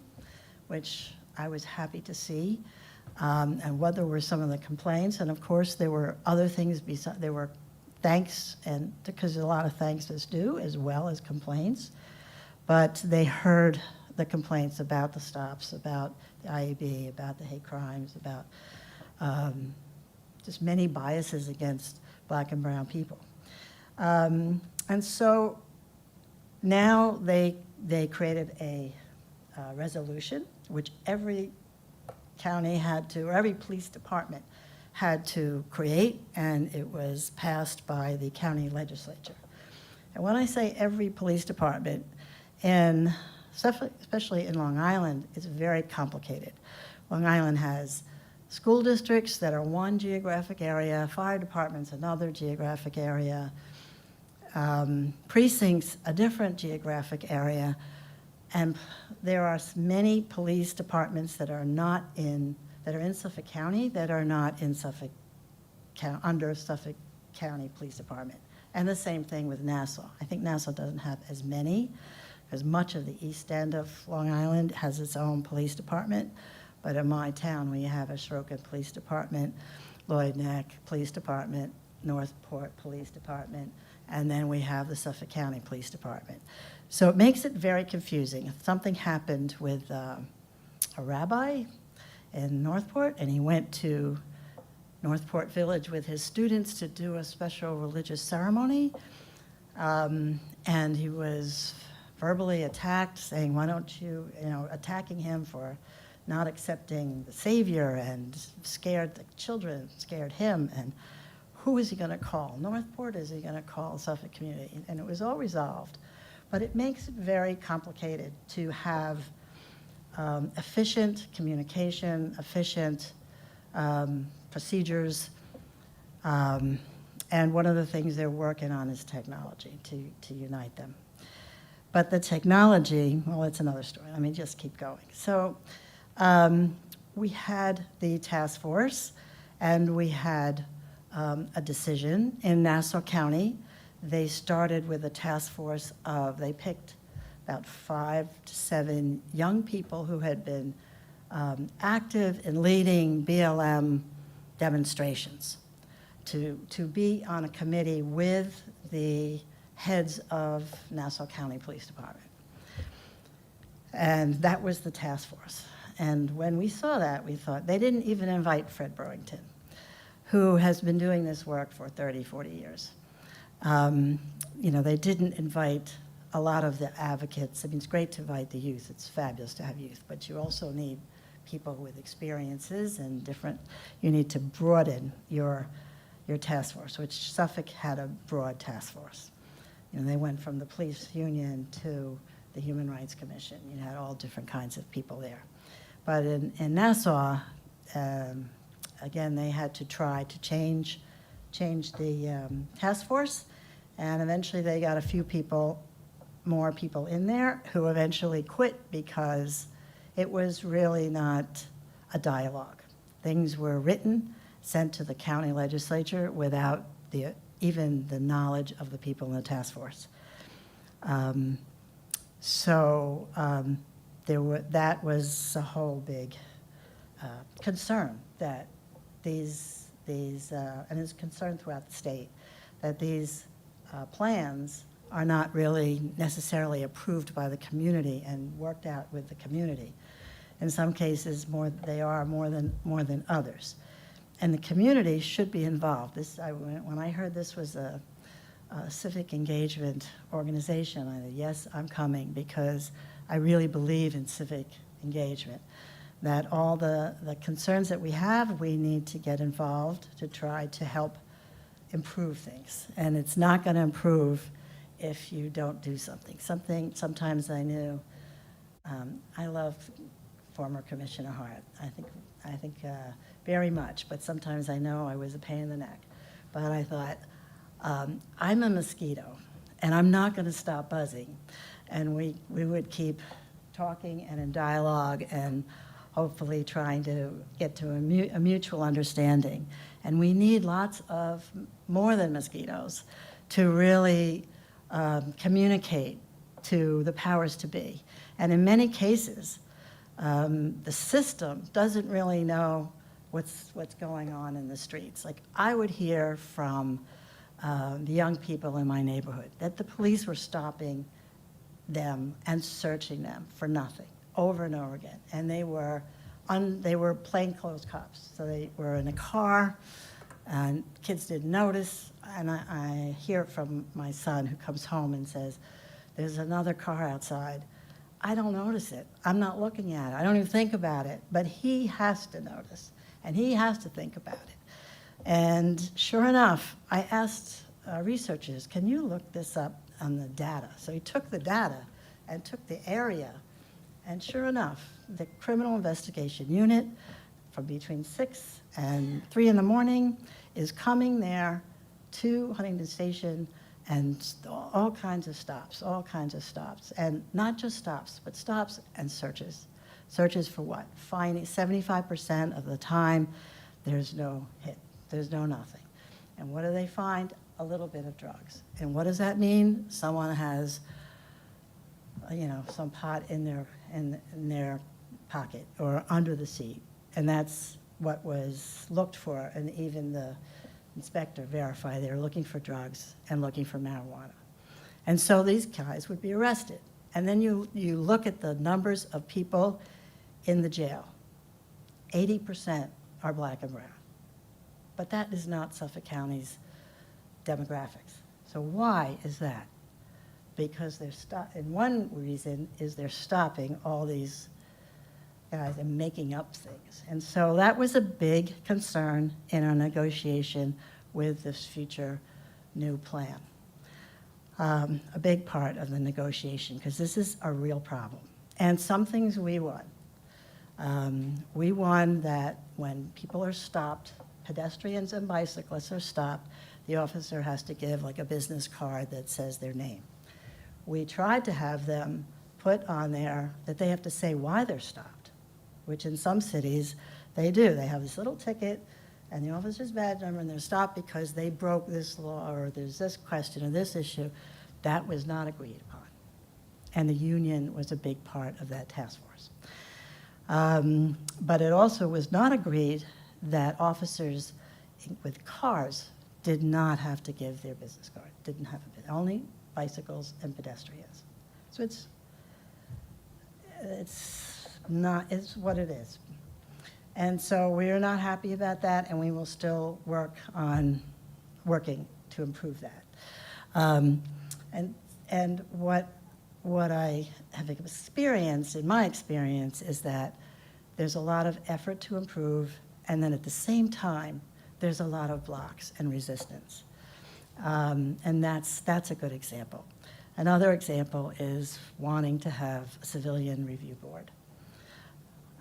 which I was happy to see. And what were some of the complaints. And of course, there were other things besides, there were thanks, and because a lot of thanks is due, as well as complaints. But they heard the complaints about the stops, about the IAB, about the hate crimes, about just many biases against Black and brown people. And so now they created a resolution, which every county had to, or every police department had to create, and it was passed by the county legislature. And when I say every police department, especially in Long Island, it's very complicated. Long Island has school districts that are one geographic area, fire departments another geographic area, precincts a different geographic area, and there are many police departments that are in Suffolk County that are not in Suffolk County, under Suffolk County Police Department. And the same thing with Nassau. I think Nassau doesn't have as many, because much of the east end of Long Island has its own police department. But in my town, we have a Ashoka Police Department, Lloyd Neck Police Department, Northport Police Department, and then we have the Suffolk County Police Department. So it makes it very confusing. If something happened with a rabbi in Northport, and he went to Northport Village with his students to do a special religious ceremony, and he was verbally attacked, saying, why don't you, attacking him for not accepting the Savior, and scared the children, scared him, and who is he going to call? Northport? Is he going to call Suffolk Community? And it was all resolved. But it makes it very complicated to have efficient communication, efficient procedures, and one of the things they're working on is technology to unite them. But the technology, well, it's another story. Let me just keep going. So we had the task force, and we had a decision in Nassau County. They started with a task force they picked about 5 to 7 young people who had been active in leading BLM demonstrations to be on a committee with the heads of Nassau County Police Department. And that was the task force. And when we saw that, we thought, they didn't even invite Fred Brewington, who has been doing this work for 30, 40 years. They didn't invite a lot of the advocates. I mean, it's great to invite the youth. It's fabulous to have youth, but you also need people with experiences and you need to broaden your task force, which Suffolk had a broad task force. They went from the police union to the Human Rights Commission. You had all different kinds of people there. But in Nassau, again, they had to try to change changed the task force, and eventually they got a few people, more people in there, who eventually quit because it was really not a dialogue. Things were written, sent to the county legislature without even the knowledge of the people in the task force. That was a whole big concern that these and it's a concern throughout the state, that these plans are not really necessarily approved by the community and worked out with the community. In some cases, they are more than others. And the community should be involved. When I heard this was a civic engagement organization, I said, yes, I'm coming, because I really believe in civic engagement, that all the concerns that we have, we need to get involved to try to help improve things. And it's not going to improve if you don't do something. Sometimes I knew, I love former Commissioner Hart. I think very much, but sometimes I know I was a pain in the neck. But I thought, I'm a mosquito, and I'm not going to stop buzzing. And we would keep talking and in dialogue and hopefully trying to get to a mutual understanding. And we need lots of more than mosquitoes to really communicate to the powers to be. And in many cases, the system doesn't really know what's going on in the streets. Like, I would hear from the young people in my neighborhood that the police were stopping them and searching them for nothing over and over again. And they were plainclothes cops. So they were in a car, and kids didn't notice. And I hear it from my son, who comes home and says, there's another car outside. I don't notice it. I'm not looking at it. I don't even think about it. But he has to notice, and he has to think about it. And sure enough, I asked researchers, can you look this up on the data? So he took the data and took the area, and sure enough, the criminal investigation unit from between 6 and 3 in the morning is coming there to Huntington Station, and all kinds of stops, and not just stops, but stops and searches. Searches for what? Finding 75% of the time, there's no hit, there's no nothing. And what do they find? A little bit of drugs. And what does that mean? Someone has, some pot in their pocket or under the seat. And that's what was looked for, and even the inspector verified they were looking for drugs and looking for marijuana. And so these guys would be arrested. And then you look at the numbers of people in the jail. 80% are black and brown. But that is not Suffolk County's demographics. So why is that? Because and one reason is they're stopping all these guys and making up things. And so that was a big concern in our negotiation with this future new plan. A big part of the negotiation, because this is a real problem. And some things we won. We won that when people are stopped, pedestrians and bicyclists are stopped, the officer has to give like a business card that says their name. We tried to have them put on there that they have to say why they're stopped, which in some cities they do. They have this little ticket and the officer's badge number, and they're stopped because they broke this law, or there's this question or this issue. That was not agreed upon. And the union was a big part of that task force. But it also was not agreed that officers with cars did not have to give their business card, didn't have it, only bicycles and pedestrians. So it's what it is. And so we're not happy about that, and we will still working to improve that. And what I have experienced, in my experience, is that there's a lot of effort to improve, and then at the same time, there's a lot of blocks and resistance. And that's a good example. Another example is wanting to have a civilian review board.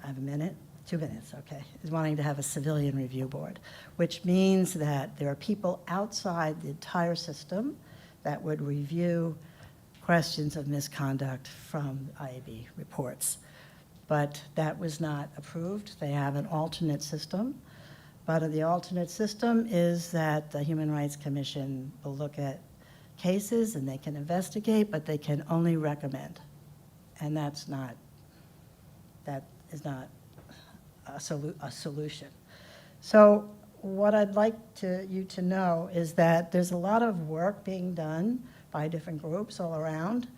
I have a minute. 2 minutes, okay, is wanting to have a civilian review board, which means that there are people outside the entire system that would review questions of misconduct from IAB reports. But that was not approved. They have an alternate system. But the alternate system is that the Human Rights Commission will look at cases and they can investigate, but they can only recommend. And that is not a solution. So what I'd like you to know is that there's a lot of work being done by different groups all around.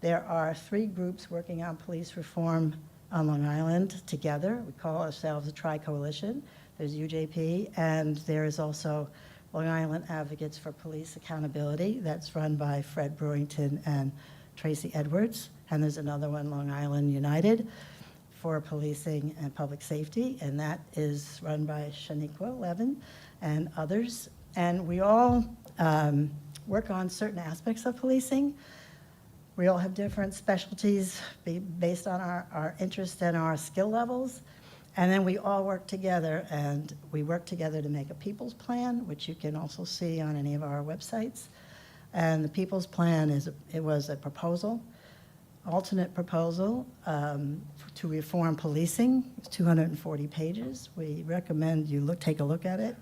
There are 3 groups working on police reform on Long Island together. We call ourselves a tri-coalition. There's UJP, and there is also Long Island Advocates for Police Accountability. That's run by Fred Brewington and Tracy Edwards. And there's another one, Long Island United for Policing and Public Safety, and that is run by Shaniqua Levin and others. And we all work on certain aspects of policing. We all have different specialties based on our interest and our skill levels. And then we all work together, and we work together to make a people's plan, which you can also see on any of our websites. And the people's plan was a proposal, alternate proposal to reform policing. It's 240 pages. We recommend you take a look at it.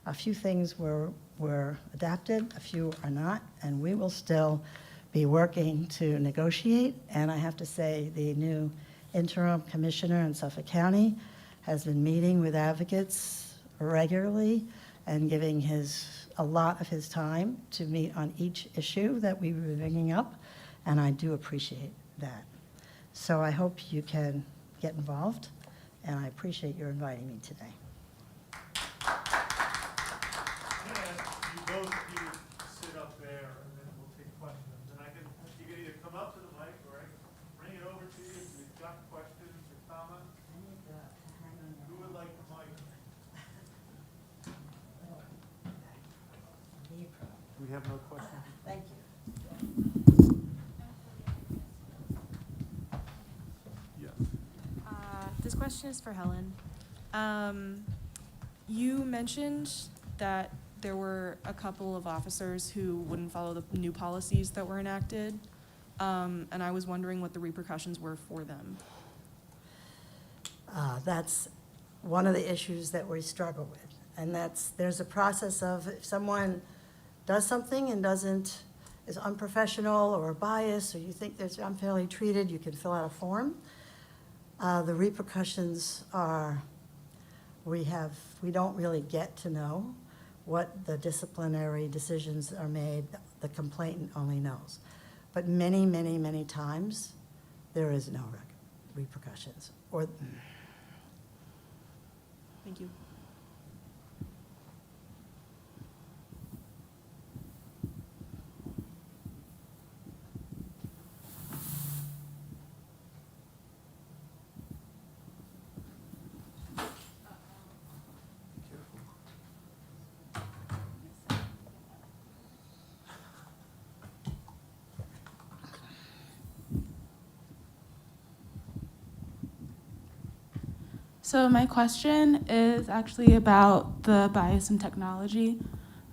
A few things were adapted, a few are not, and we will still be working to negotiate. And I have to say, the new interim commissioner in Suffolk County has been meeting with advocates regularly and giving a lot of his time to meet on each issue that we were bringing up, and I do appreciate that. So I hope you can get involved, and I appreciate your inviting me today. I'm going to ask you both of you to sit up there, and then we'll take questions. And you can either come up to the mic, or I can bring it over to you if you've got questions or comments. Who would like the mic? We have no questions. Thank you. This question is for Helen. You mentioned that there were a couple of officers who wouldn't follow the new policies that were enacted, and I was wondering what the repercussions were for them. That's one of the issues that we struggle with, and there's a process of if someone does something and is unprofessional or biased, or you think they're unfairly treated, you can fill out a form. The repercussions are, we don't really get to know what the disciplinary decisions are made. The complainant only knows. But many, many, many times, there is no repercussions. Thank you. So my question is actually about the bias in technology.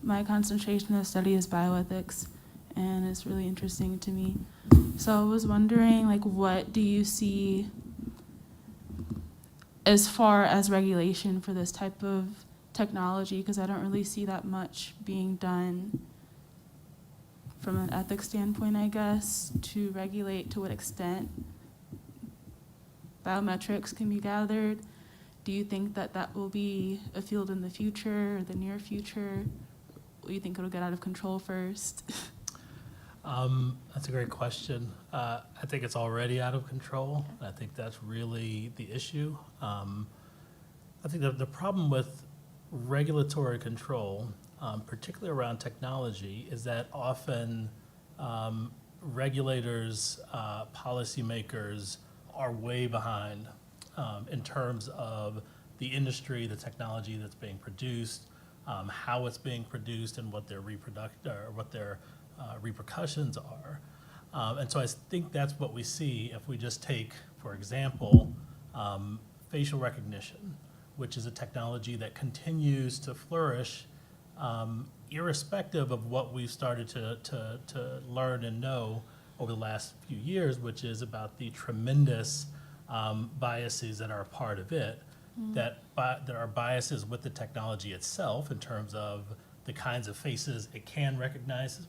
My concentration of study is bioethics, and it's really interesting to me. So I was wondering, what do you see as far as regulation for this type of technology? Because I don't really see that much being done from an ethics standpoint, I guess, to regulate to what extent biometrics can be gathered. Do you think that will be a field in the future or the near future? Or do you think it'll get out of control first? That's a great question. I think it's already out of control. I think that's really the issue. I think the problem with regulatory control, particularly around technology, is that often regulators, policymakers are way behind in terms of the industry, the technology that's being produced, how it's being produced, and what their repercussions are. And so I think that's what we see if we just take, for example, facial recognition, which is a technology that continues to flourish irrespective of what we've started to learn and know over the last few years, which is about the tremendous biases that are a part of it, that are biases with the technology itself in terms of the kinds of faces it can recognize,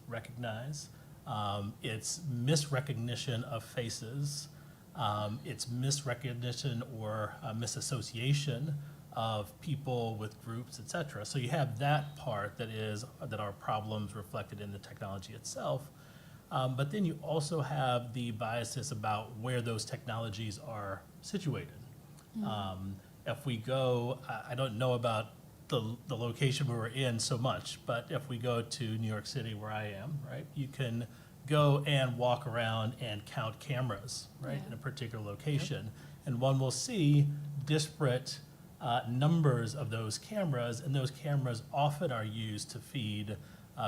its misrecognition of faces, its misrecognition or misassociation of people with groups, et cetera. So you have that part that are problems reflected in the technology itself. But then you also have the biases about where those technologies are situated. If we go, I don't know about the location we were in so much, but if we go to New York City where I am, right, you can go and walk around and count cameras, right, in a particular location. And one will see disparate numbers of those cameras, and those cameras often are used to feed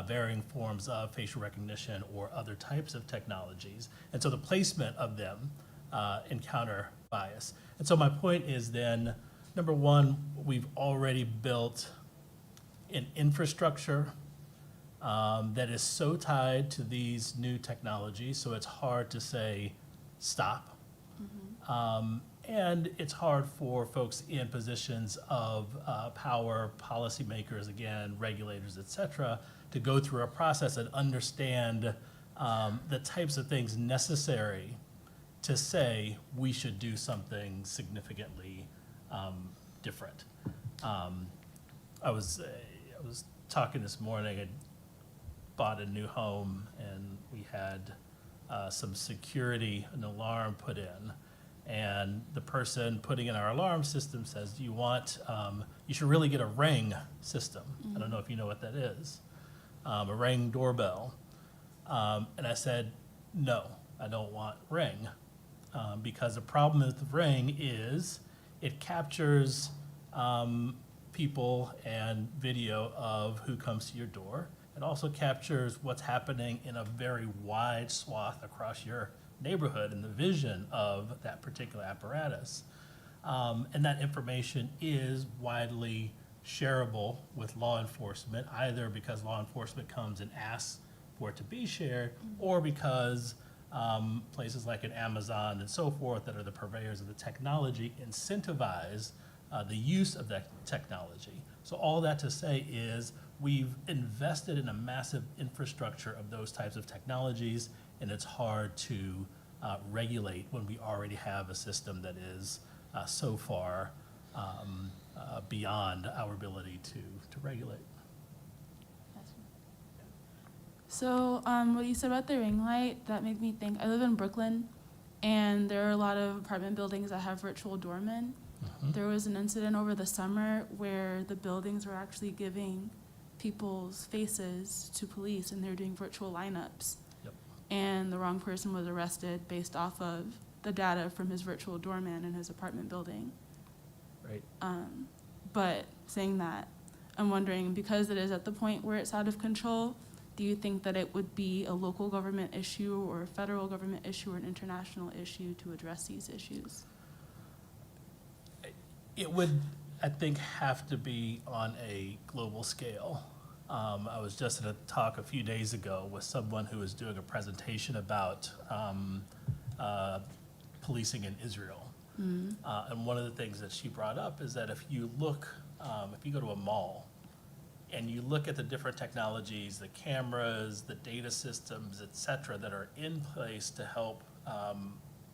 varying forms of facial recognition or other types of technologies. And so the placement of them encounter bias. And so my point is then, number one, we've already built an infrastructure that is so tied to these new technologies, so it's hard to say stop. And it's hard for folks in positions of power, policymakers, again, regulators, et cetera, to go through a process and understand the types of things necessary to say we should do something significantly different. I was talking this morning. I bought a new home, and we had some security, an alarm put in. And the person putting in our alarm system says, "Do you want? You should really get a Ring system." I don't know if you know what that is. A Ring doorbell. And I said, "No, I don't want Ring," because the problem with the Ring is it captures people and video of who comes to your door. It also captures what's happening in a very wide swath across your neighborhood and the vision of that particular apparatus. And that information is widely shareable with law enforcement, either because law enforcement comes and asks for it to be shared, or because places like an Amazon and so forth that are the purveyors of the technology incentivize the use of that technology. So all that to say is we've invested in a massive infrastructure of those types of technologies, and it's hard to regulate when we already have a system that is so far beyond our ability to regulate. So what you said about the ring light, that made me think, I live in Brooklyn, and there are a lot of apartment buildings that have virtual doormen. There was an incident over the summer where the buildings were actually giving people's faces to police, and they were doing virtual lineups. And the wrong person was arrested based off of the data from his virtual doorman in his apartment building. Right. But saying that, I'm wondering, because it is at the point where it's out of control, do you think that it would be a local government issue or a federal government issue or an international issue to address these issues? It would, I think, have to be on a global scale. I was just at a talk a few days ago with someone who was doing a presentation about policing in Israel. And one of the things that she brought up is that if you look, if you go to a mall and you look at the different technologies, the cameras, the data systems, et cetera, that are in place to help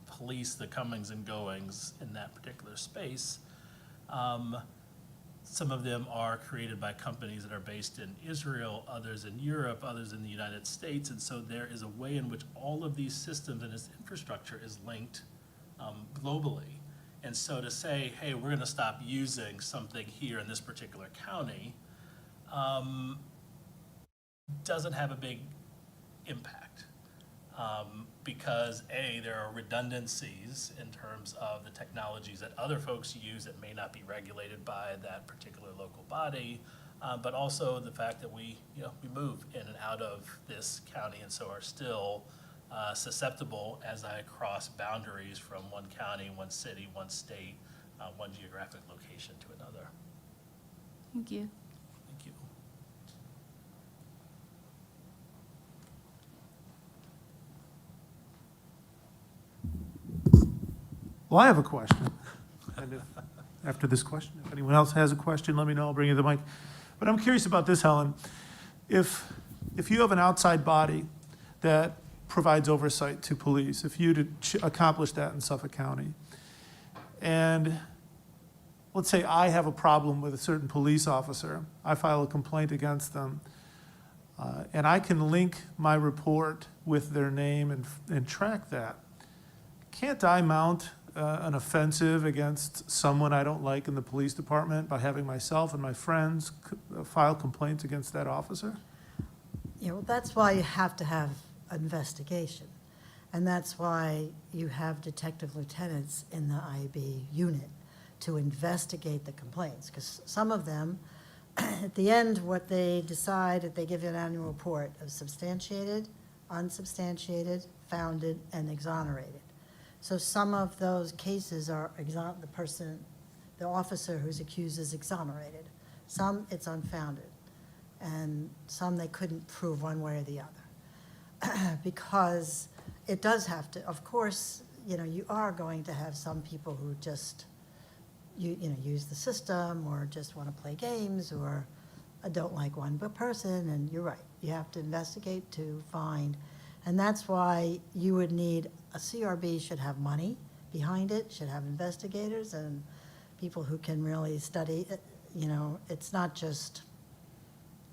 police the comings and goings in that particular space, some of them are created by companies that are based in Israel, others in Europe, others in the United States. And so there is a way in which all of these systems and this infrastructure is linked globally. And so to say, hey, we're going to stop using something here in this particular county doesn't have a big impact. Because A, there are redundancies in terms of the technologies that other folks use that may not be regulated by that particular local body, but also the fact that we move in and out of this county and so are still susceptible as I cross boundaries from one county, one city, one state one geographic location to another. Thank you. Thank you. Well, I have a question. And after this question, if anyone else has a question, let me know, I'll bring you the mic. But I'm curious about this, Helen. If you have an outside body that provides oversight to police, if you accomplish that in Suffolk County, and let's say I have a problem with a certain police officer, I file a complaint against them, and I can link my report with their name and track that, can't I mount an offensive against someone I don't like in the police department by having myself and my friends file complaints against that officer? Well, that's why you have to have an investigation. And that's why you have detective lieutenants in the IB unit to investigate the complaints. Because some of them, at the end, what they decide, if they give you an annual report of substantiated, unsubstantiated, founded, and exonerated. So some of those cases are the officer who's accused is exonerated. Some, it's unfounded. And some they couldn't prove one way or the other. Because it does have to, of course, you are going to have some people who just, use the system or just want to play games or don't like one person, and you're right. You have to investigate to find. And that's why you would need, a CRB should have money behind it, should have investigators and people who can really study it. It's not just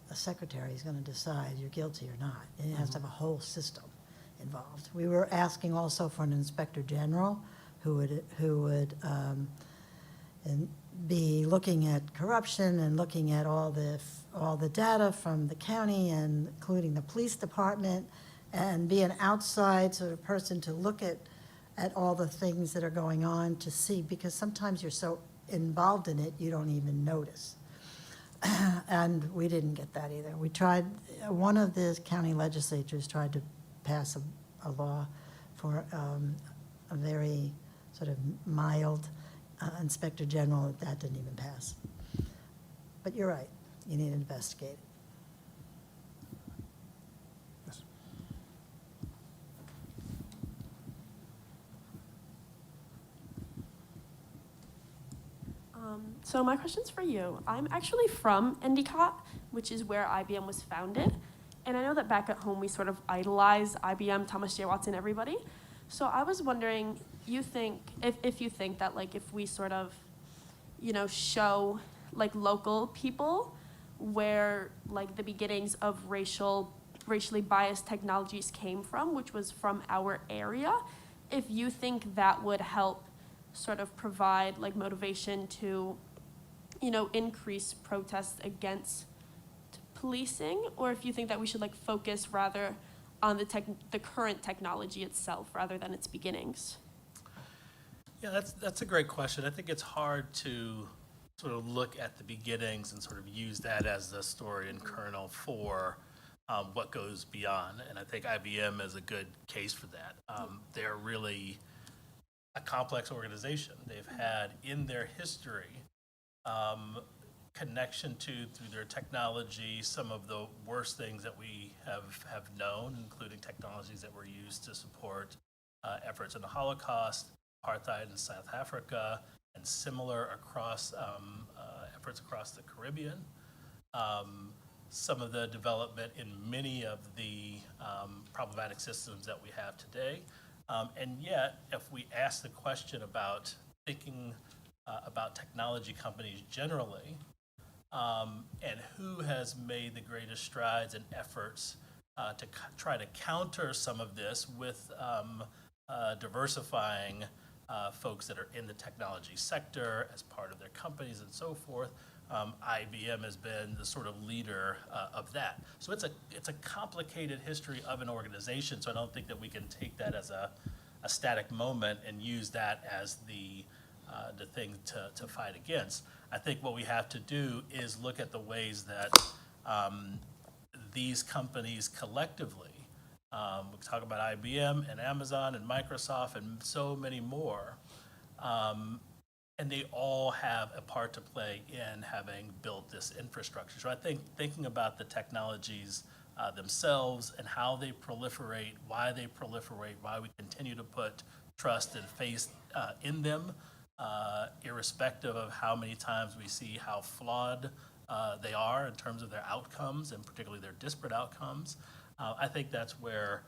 a secretary is going to decide you're guilty or not. It has to have a whole system involved. We were asking also for an inspector general who would be looking at corruption and looking at all the data from the county and including the police department, and be an outside sort of person to look at all the things that are going on to see, because sometimes you're so involved in it you don't even notice. And we didn't get that either. We tried, one of the county legislatures tried to pass a law for a very sort of mild inspector general. That didn't even pass. But you're right, you need to investigate it. Yes. So my question's for you. I'm actually from Endicott, which is where IBM was founded. And I know that back at home we sort of idolize IBM, Thomas J. Watson, everybody. So I was wondering, if you think that if we sort of, show local people where the beginnings of racially biased technologies came from, which was from our area, if you think that would help sort of provide motivation to, increase protests against policing, or if you think that we should focus rather on the current technology itself rather than its beginnings. Yeah, that's a great question. I think it's hard to sort of look at the beginnings and sort of use that as the story and kernel for what goes beyond. And I think IBM is a good case for that. They're really a complex organization. They've had in their history connection through their technology, some of the worst things that we have known, including technologies that were used to support efforts in the Holocaust, apartheid in South Africa, and similar across efforts across the Caribbean. Some of the development in many of the problematic systems that we have today. And yet, if we ask the question about thinking about technology companies generally, and who has made the greatest strides and efforts to try to counter some of this with diversifying folks that are in the technology sector as part of their companies and so forth, IBM has been the sort of leader of that. So it's a complicated history of an organization, so I don't think that we can take that as a static moment and use that as the thing to fight against. I think what we have to do is look at the ways that these companies collectively, we talk about IBM and Amazon and Microsoft and so many more, and they all have a part to play in having built this infrastructure. So I think thinking about the technologies themselves and how they proliferate, why we continue to put trust and faith in them, irrespective of how many times we see how flawed they are in terms of their outcomes, and particularly their disparate outcomes. I think that's where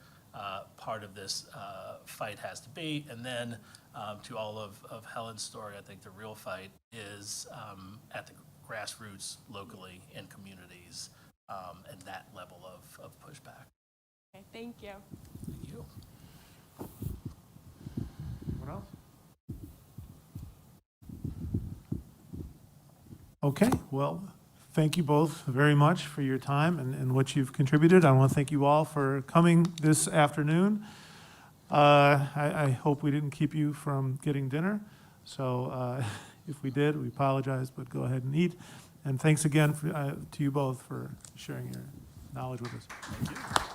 part of this fight has to be. And then to all of Helen's story, I think the real fight is at the grassroots, locally, in communities, and that level of pushback. Okay, thank you. Thank you. Anyone else? Okay, well, thank you both very much for your time and what you've contributed. I want to thank you all for coming this afternoon. I hope we didn't keep you from getting dinner. So if we did, we apologize, but go ahead and eat. And thanks again to you both for sharing your knowledge with us. Thank you.